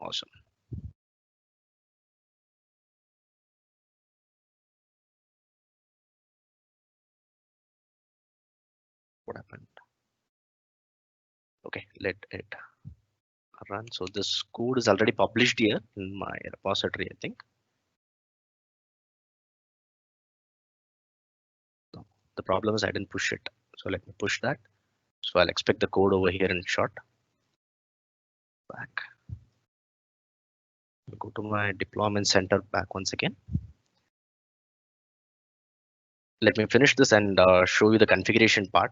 Awesome. What happened? Okay, let it run. So this code is already published here in my repository, I think. No, the problem is I didn't push it. So let me push that. So I'll expect the code over here in short. Back. I'll go to my deployment center back once again. Let me finish this and show you the configuration part.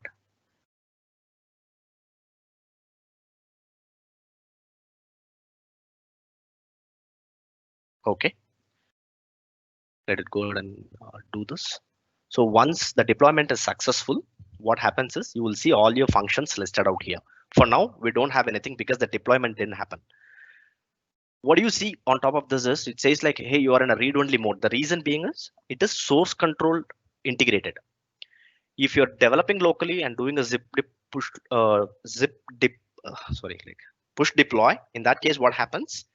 Okay. Let it go ahead and do this. So once the deployment is successful, what happens is you will see all your functions listed out here. For now, we don't have anything because the deployment didn't happen. What do you see on top of this is it says like, hey, you are in a read-only mode. The reason being is it is source control integrated. If you're developing locally and doing a push deploy, in that case, what happens?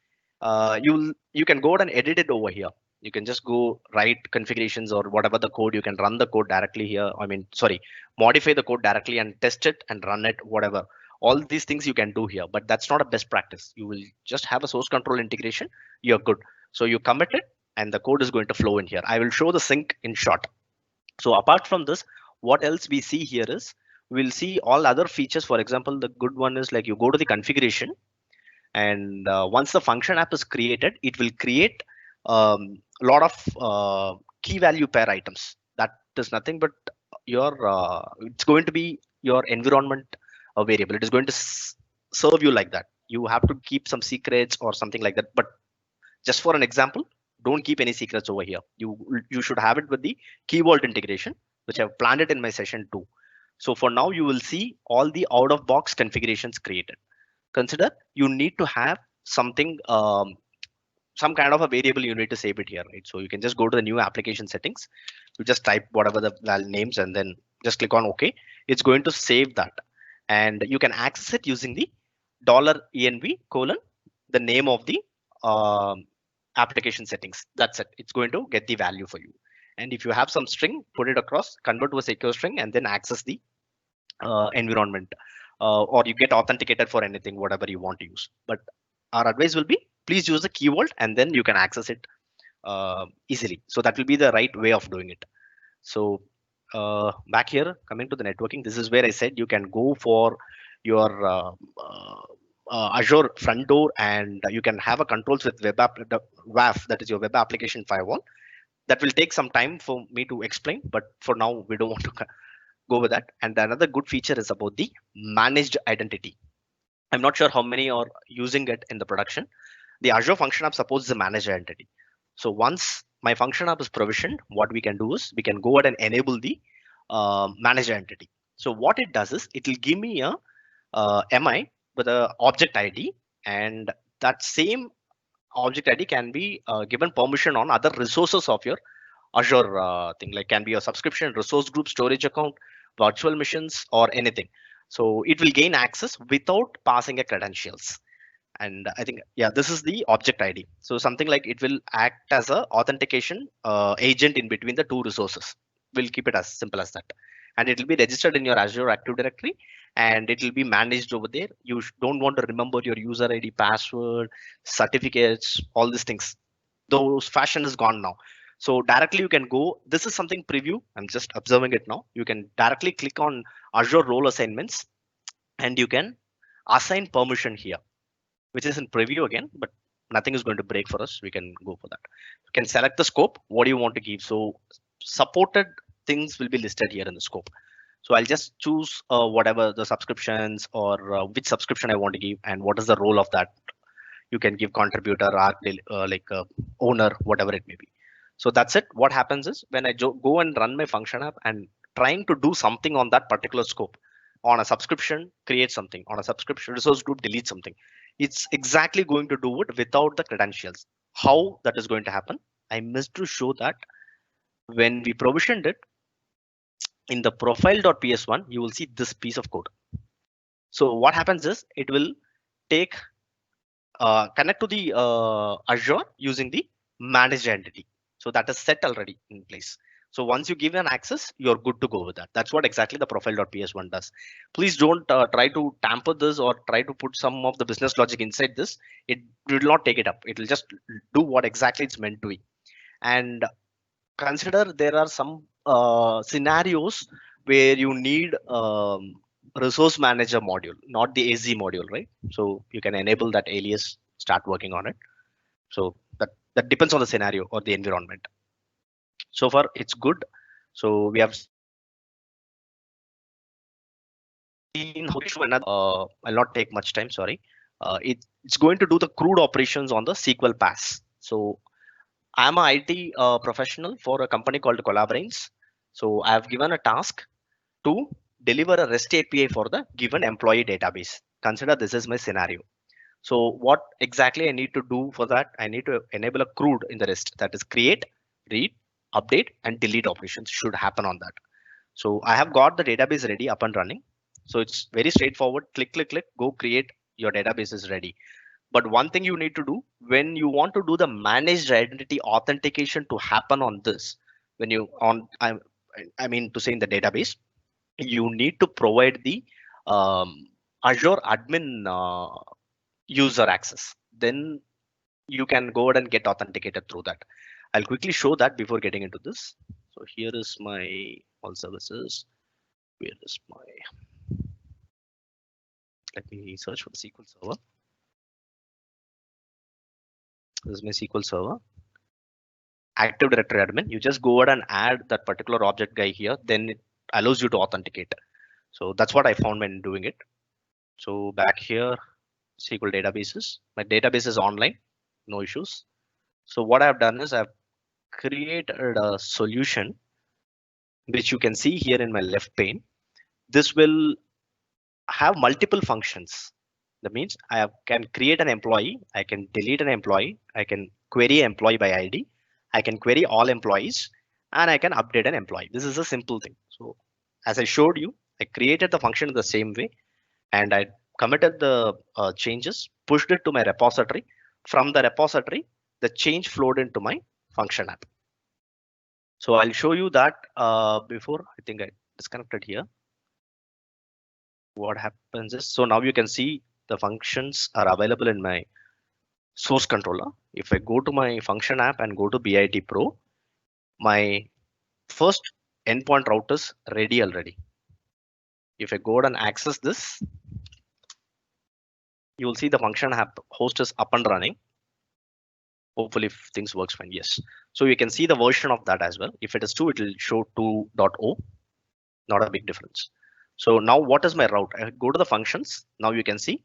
You can go ahead and edit it over here. You can just go write configurations or whatever the code. You can run the code directly here. I mean, sorry, modify the code directly and test it and run it, whatever. All these things you can do here, but that's not a best practice. You will just have a source control integration. You're good. So you commit it and the code is going to flow in here. I will show the sync in short. So apart from this, what else we see here is we'll see all other features. For example, the good one is like you go to the configuration, and once the function app is created, it will create a lot of key value pair items. That is nothing but your it's going to be your environment variable. It is going to serve you like that. You have to keep some secrets or something like that. But just for an example, don't keep any secrets over here. You should have it with the key vault integration, which I've planned it in my session 2. So for now, you will see all the out of box configurations created. Consider you need to have something, some kind of a variable you need to save it here, right? So you can just go to the new application settings. You just type whatever the names and then just click on OK. It's going to save that. And you can access it using the $env : the name of the application settings. That's it. It's going to get the value for you. And if you have some string, put it across, convert to a secure string, and then access the environment. Or you get authenticated for anything, whatever you want to use. But our advice will be, please use the key vault and then you can access it easily. So that will be the right way of doing it. So back here, coming to the networking, this is where I said you can go for your Azure front door, and you can have a controls with WAF, that is your web application firewall. That will take some time for me to explain, but for now we don't want to go with that. And another good feature is about the managed identity. I'm not sure how many are using it in the production. The Azure Function App supports the managed identity. So once my function app is provisioned, what we can do is we can go ahead and enable the managed identity. So what it does is it will give me a MI with a object ID, and that same object ID can be given permission on other resources of your Azure thing, like can be a subscription, resource group, storage account, virtual machines, or anything. So it will gain access without passing a credentials. And I think, yeah, this is the object ID. So something like it will act as a authentication agent in between the two resources. We'll keep it as simple as that. And it will be registered in your Azure Active Directory, and it will be managed over there. You don't want to remember your user ID, password, certificates, all these things. Those fashion is gone now. So directly you can go, this is something preview. I'm just observing it now. You can directly click on Azure role assignments, and you can assign permission here, which is in preview again, but nothing is going to break for us. We can go for that. You can select the scope. What do you want to give? So supported things will be listed here in the scope. So I'll just choose whatever the subscriptions or which subscription I want to give and what is the role of that. You can give contributor, like owner, whatever it may be. So that's it. What happens is when I go and run my function app and trying to do something on that particular scope, on a subscription, create something, on a subscription resource group, delete something. It's exactly going to do it without the credentials. How that is going to happen? I missed to show that when we provisioned it in the profile.ps1, you will see this piece of code. So what happens is it will take connect to the Azure using the managed entity. So that is set already in place. So once you give an access, you're good to go with that. That's what exactly the profile.ps1 does. Please don't try to tamper this or try to put some of the business logic inside this. It will not take it up. It will just do what exactly it's meant to be. And consider there are some scenarios where you need resource manager module, not the AZ module, right? So you can enable that alias, start working on it. So that depends on the scenario or the environment. So far it's good. So we have seen I'll not take much time, sorry. It's going to do the CRUD operations on the SQL pass. So I'm an IT professional for a company called Collabrains. So I have given a task to deliver a REST API for the given employee database. Consider this is my scenario. So what exactly I need to do for that? I need to enable a CRUD in the REST, that is create, read, update, and delete operations should happen on that. So I have got the database ready, up and running. So it's very straightforward. Click, click, click, go create. Your database is ready. But one thing you need to do when you want to do the managed identity authentication to happen on this, when you on I mean to say in the database, you need to provide the Azure admin user access. Then you can go ahead and get authenticated through that. I'll quickly show that before getting into this. So here is my all services. Where is my, let me search for the SQL server. This is my SQL server. Active Directory admin. You just go ahead and add that particular object guy here. Then it allows you to authenticate. So that's what I found when doing it. So back here, SQL databases. My database is online, no issues. So what I've done is I've created a solution which you can see here in my left pane. This will have multiple functions. That means can create an employee, I can delete an employee, I can query employee by ID, I can query all employees, and I can update an employee. This is a simple thing. So as I showed you, I created the function in the same way, and I committed the changes, pushed it to my repository. From the repository, the change flowed into my function app. So I'll show you that before. I think I disconnected here. What happens is, so now you can see the functions are available in my source controller. If I go to my function app and go to BIT Pro, my first endpoint route is ready already. If I go ahead and access this, you will see the function app host is up and running. Hopefully if things works fine. Yes. So you can see the version of that as well. If it is 2, it will show 2.0. Not a big difference. So now what is my route? I go to the functions. Now you can see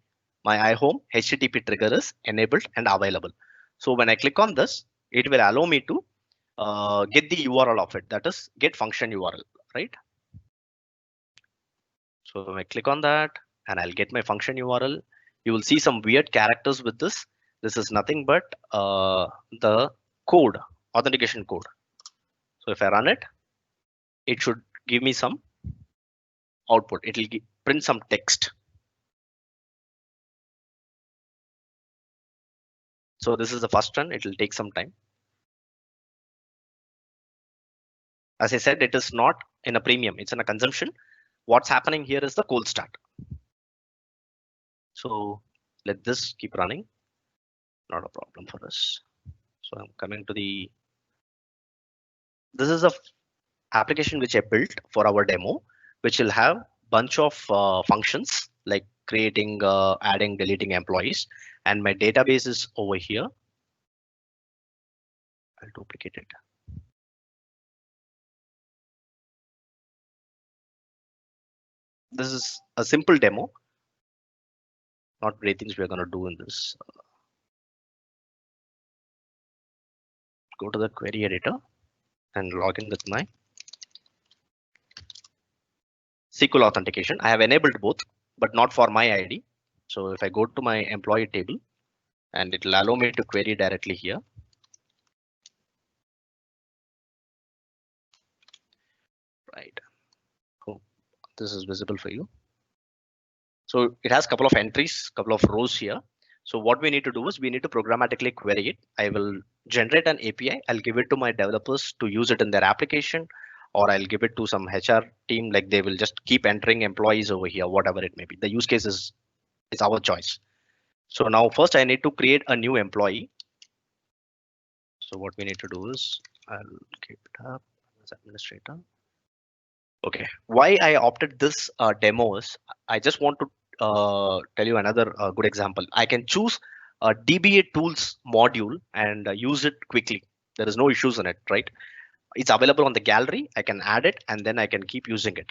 my iHome HTTP trigger is enabled and available. So when I click on this, it will allow me to get the URL of it. That is get function URL, right? So I click on that and I'll get my function URL. You will see some weird characters with this. This is nothing but the code, authentication code. So if I run it, it should give me some output. It will print some text. So this is the first run. It will take some time. As I said, it is not in a premium. It's in a consumption. What's happening here is the cold start. So let this keep running. Not a problem for us. So I'm coming to the. This is a application which I built for our demo, which will have bunch of functions like creating, adding, deleting employees, and my database is over here. I'll duplicate it. This is a simple demo. Not great things we're going to do in this. Go to the query editor and log in with my SQL authentication. I have enabled both, but not for my ID. So if I go to my employee table, and it will allow me to query directly here. Right. Hope this is visible for you. So it has a couple of entries, couple of rows here. So what we need to do is we need to programmatically query it. I will generate an API. I'll give it to my developers to use it in their application, or I'll give it to some HR team, like they will just keep entering employees over here, whatever it may be. The use case is our choice. So now first I need to create a new employee. So what we need to do is I'll keep it up as administrator. Okay, why I opted this demo is I just want to tell you another good example. I can choose a DBA tools module and use it quickly. There is no issues in it, right? It's available on the gallery. I can add it and then I can keep using it.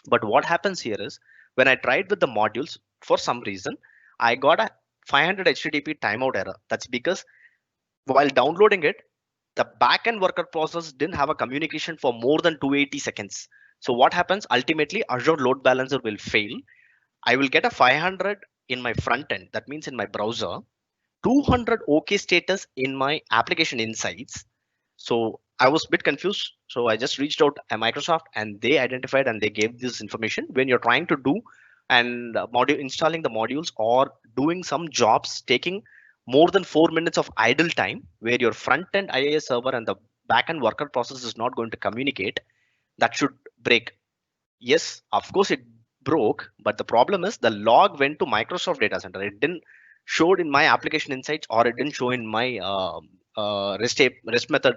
But what happens here is when I tried with the modules, for some reason, I got a 500 HTTP timeout error. That's because while downloading it, the backend worker process didn't have a communication for more than 280 seconds. So what happens? Ultimately, Azure load balancer will fail. I will get a 500 in my front end. That means in my browser, 200 OK status in my application insights. So I was a bit confused. So I just reached out to Microsoft and they identified and they gave this information. When you're trying to do and installing the modules or doing some jobs taking more than 4 minutes of idle time, where your front end IIS server and the backend worker process is not going to communicate, that should break. Yes, of course it broke, but the problem is the log went to Microsoft data center. It didn't showed in my application insights, or it didn't show in my REST method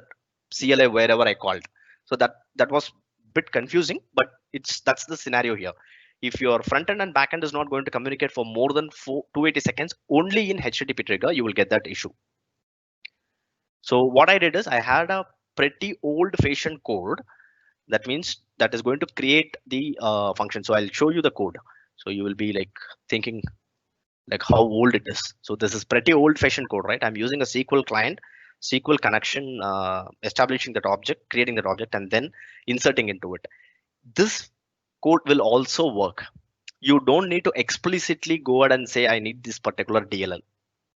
CLI wherever I called. So that was bit confusing, but that's the scenario here. If your front end and back end is not going to communicate for more than 280 seconds, only in HTTP trigger you will get that issue. So what I did is I had a pretty old-fashioned code. That means that is going to create the function. So I'll show you the code. So you will be like thinking like how old it is. So this is pretty old-fashioned code, right? I'm using a SQL client, SQL connection, establishing that object, creating that object, and then inserting into it. This code will also work. You don't need to explicitly go ahead and say I need this particular DLL.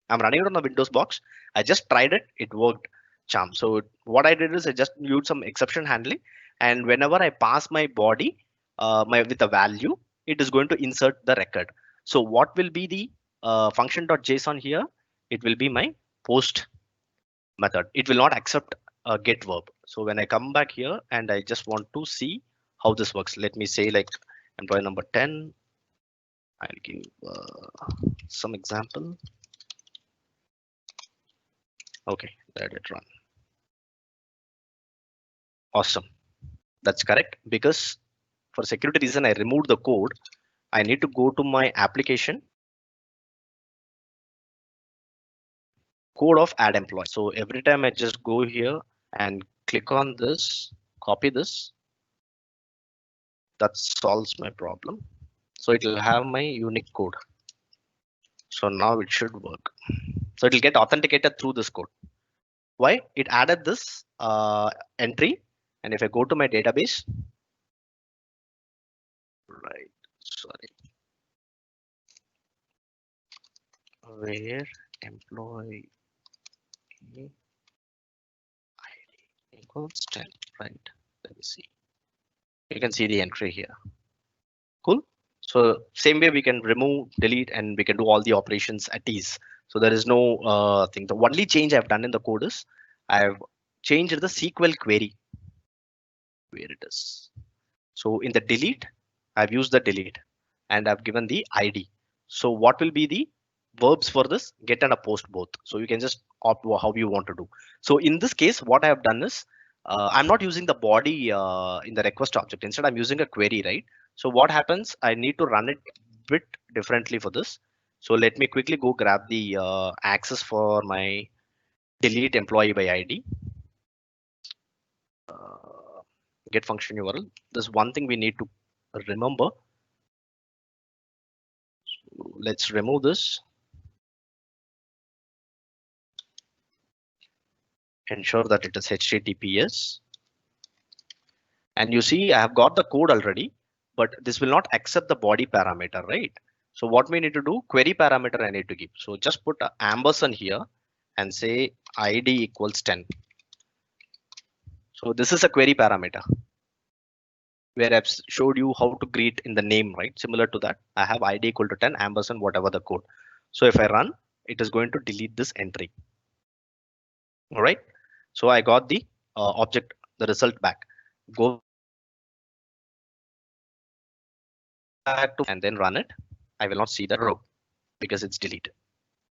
I'm running it on the Windows box. I just tried it. It worked charm. So what I did is I just used some exception handling, and whenever I pass my body with a value, it is going to insert the record. So what will be the function.json here? It will be my post method. It will not accept a get verb. So when I come back here and I just want to see how this works, let me say like employee number 10. I'll give some example. Okay, let it run. Awesome. That's correct, because for security reason I removed the code. I need to go to my application, code of add employee. So every time I just go here and click on this, copy this, that solves my problem. So it will have my unique code. So now it should work. So it will get authenticated through this code. Why? It added this entry, and if I go to my database, right, sorry, where employee ID equals 10, right? Let me see. You can see the entry here. Cool. So same way we can remove, delete, and we can do all the operations at ease. So there is no thing. The only change I've done in the code is I've changed the SQL query. Where it is. So in the delete, I've used the delete and I've given the ID. So what will be the verbs for this? Get and a post both. So you can just opt how you want to do. So in this case, what I have done is I'm not using the body in the request object. Instead, I'm using a query, right? So what happens? I need to run it a bit differently for this. So let me quickly go grab the access for my delete employee by ID. Get function URL. There's one thing we need to remember. So let's remove this. Ensure that it is HTTPS. And you see, I have got the code already, but this will not accept the body parameter, right? So what we need to do, query parameter I need to give. So just put an ampersand here and say ID equals 10. So this is a query parameter where I've showed you how to greet in the name, right? Similar to that, I have ID equal to 10 ampersand whatever the code. So if I run, it is going to delete this entry. All right. So I got the object, the result back. Go back to and then run it. I will not see the row because it's deleted.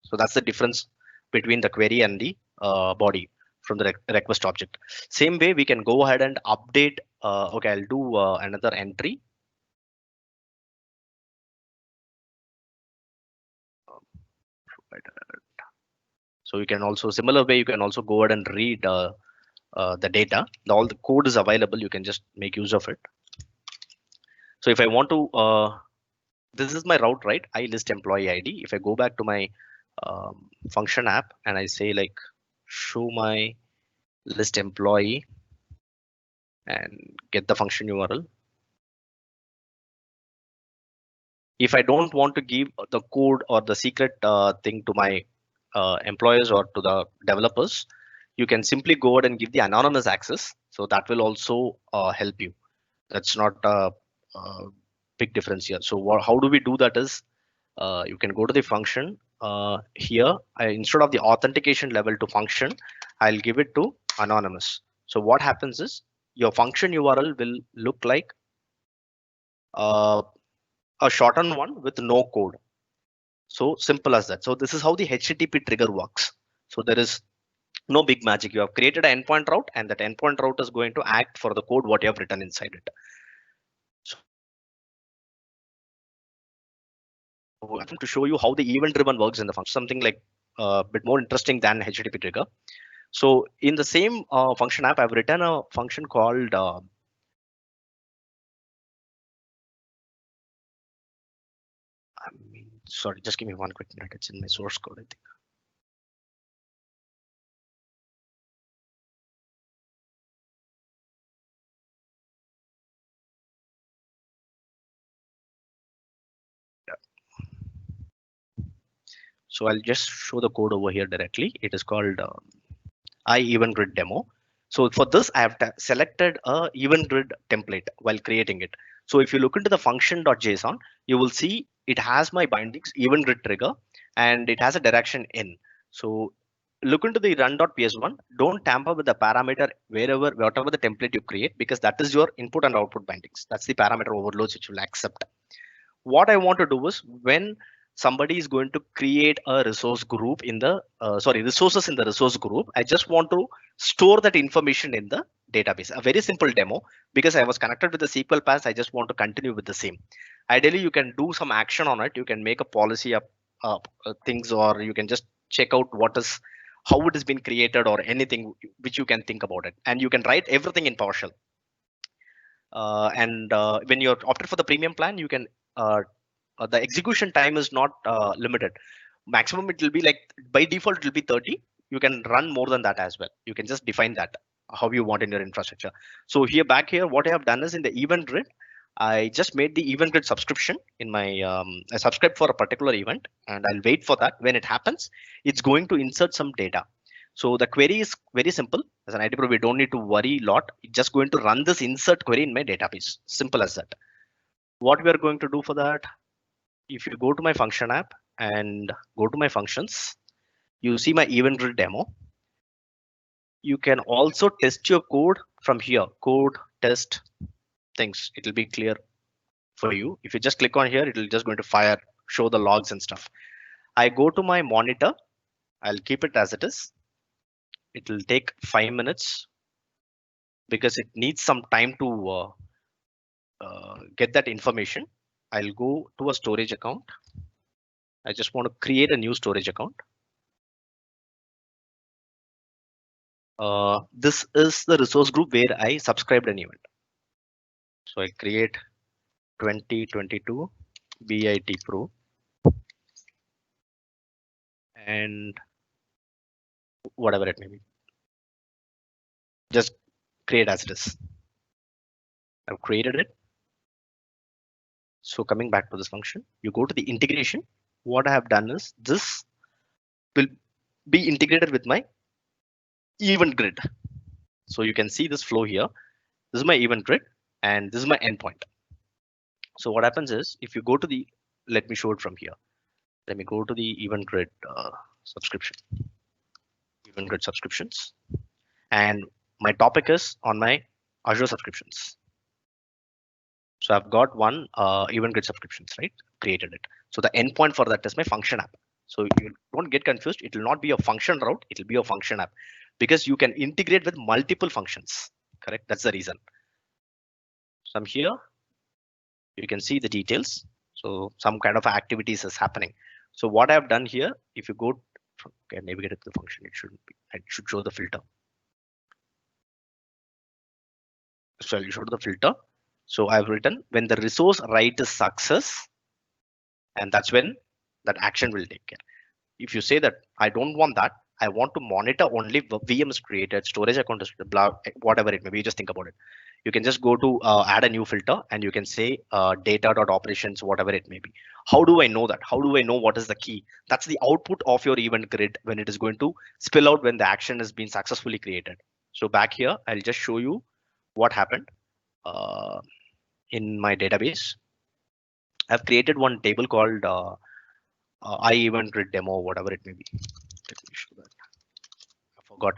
So that's the difference between the query and the body from the request object. Same way we can go ahead and update. Okay, I'll do another entry. So you can also, similar way, you can also go ahead and read the data. All the code is available. You can just make use of it. So if I want to, this is my route, right? I list employee ID. If I go back to my function app and I say like show my list employee and get the function URL. If I don't want to give the code or the secret thing to my employers or to the developers, you can simply go ahead and give the anonymous access. So that will also help you. That's not a big difference here. So how do we do that is, you can go to the function here. Instead of the authentication level to function, I'll give it to anonymous. So what happens is your function URL will look like a shortened one with no code. So simple as that. So this is how the HTTP trigger works. So there is no big magic. You have created an endpoint route, and that endpoint route is going to act for the code what you have written inside it. So I'm to show you how the event driven works in the function, something like a bit more interesting than HTTP trigger. So in the same function app, I've written a function called sorry, just give me one quick minute. It's in my source code, I think. So I'll just show the code over here directly. It is called event grid demo. So for this, I have selected a event grid template while creating it. So if you look into the function.json, you will see it has my bindings event grid trigger, and it has a direction in. So look into the run.ps1. Don't tamper with the parameter whatever the template you create, because that is your input and output bindings. That's the parameter overloads which will accept. What I want to do is, when somebody is going to create a resource group in the resources in the resource group, I just want to store that information in the database. A very simple demo, because I was connected with the SQL pass. I just want to continue with the same. Ideally, you can do some action on it. You can make a policy up things, or you can just check out how it has been created, or anything which you can think about it, and you can write everything in PowerShell. When you're opted for the premium plan, you can the execution time is not limited. Maximum it will be like, by default it will be 30. You can run more than that as well. You can just define that how you want in your infrastructure. So here, back here, what I have done is, in the event grid, I just made the event grid subscription in my I subscribe for a particular event, and I'll wait for that. When it happens, it's going to insert some data. So the query is very simple. As an IT pro, we don't need to worry a lot. It's just going to run this insert query in my database. Simple as that. What we are going to do for that, if you go to my function app and go to my functions, you see my event grid demo. You can also test your code from here, code test things. It will be clear for you. If you just click on here, it will just going to show the logs and stuff. I go to my monitor. I'll keep it as it is. It will take 5 minutes because it needs some time to get that information. I'll go to a storage account. I just want to create a new storage account. This is the resource group where I subscribed an event. So I create 2022 BIT Pro, and whatever it may be. Just create as it is. I've created it. So coming back to this function, you go to the integration. What I have done is, this will be integrated with my event grid. So you can see this flow here. This is my event grid, and this is my endpoint. So what happens is, if you go to the, let me show it from here. Let me go to the event grid subscription, event grid subscriptions, and my topic is on my Azure subscriptions. So I've got one event grid subscriptions, right? Created it. So the endpoint for that is my function app. So you don't get confused. It will not be a function route. It will be a function app, because you can integrate with multiple functions. Correct. That's the reason. So I'm here. You can see the details. So some kind of activities is happening. So what I've done here, if you go, okay, navigate to the function, it should show the filter. So I'll show the filter. So I've written, when the resource write is success, and that's when that action will take care. If you say that I don't want that, I want to monitor only VMs created, storage account is blah, whatever it may be, just think about it. You can just go to add a new filter, and you can say data.operations, whatever it may be. How do I know that? How do I know what is the key? That's the output of your event grid when it is going to spill out when the action has been successfully created. So back here, I'll just show you what happened in my database. I've created one table called iEventGrid demo, whatever it may be. Let me show that. I forgot.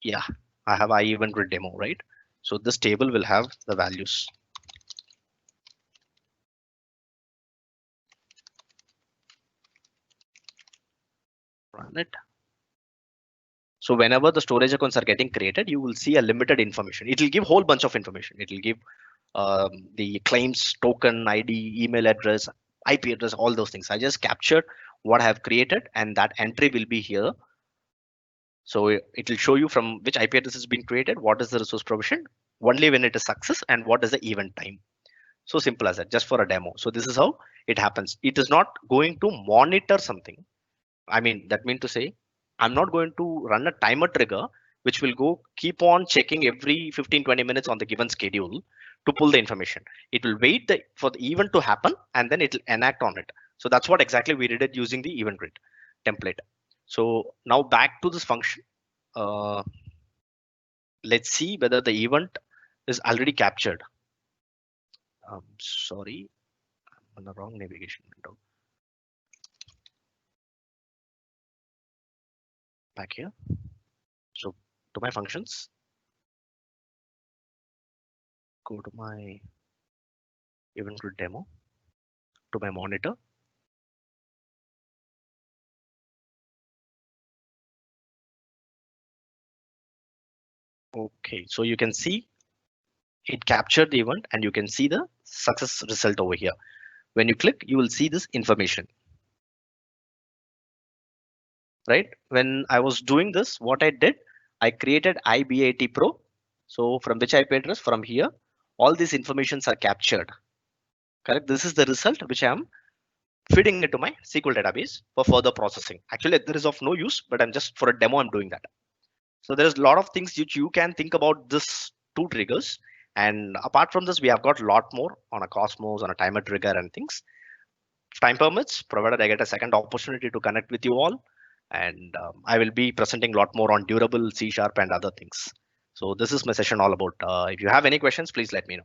Yeah, I have iEventGrid demo, right? So this table will have the values. Run it. So whenever the storage accounts are getting created, you will see a limited information. It will give whole bunch of information. It will give the claims token, ID, email address, IP address, all those things. I just captured what I have created, and that entry will be here. So it will show you from which IP address has been created, what is the resource provision, only when it is success, and what is the event time. So simple as that, just for a demo. So this is how it happens. It is not going to monitor something. I mean, that means to say, I'm not going to run a timer trigger, which will go keep on checking every 15-20 minutes on the given schedule to pull the information. It will wait for the event to happen, and then it will enact on it. So that's what exactly we did it using the event grid template. So now back to this function. Uh, let's see whether the event is already captured. Sorry, I'm on the wrong navigation window. Back here. So to my functions, go to my event grid demo, to my monitor. Okay, so you can see it captured the event, and you can see the success result over here. When you click, you will see this information. Right? When I was doing this, what I did, I created IBAT Pro. So from which IP address? From here, all these informations are captured. Correct? This is the result which I am feeding into my SQL database for further processing. Actually, there is of no use, but I'm just for a demo, I'm doing that. So there's a lot of things which you can think about this two triggers. And apart from this, we have got a lot more on a Cosmos, on a timer trigger and things. Time permits, provided I get a second opportunity to connect with you all. And I will be presenting a lot more on durable C# and other things. So this is my session all about. If you have any questions, please let me know.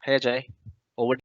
Hey Jay, over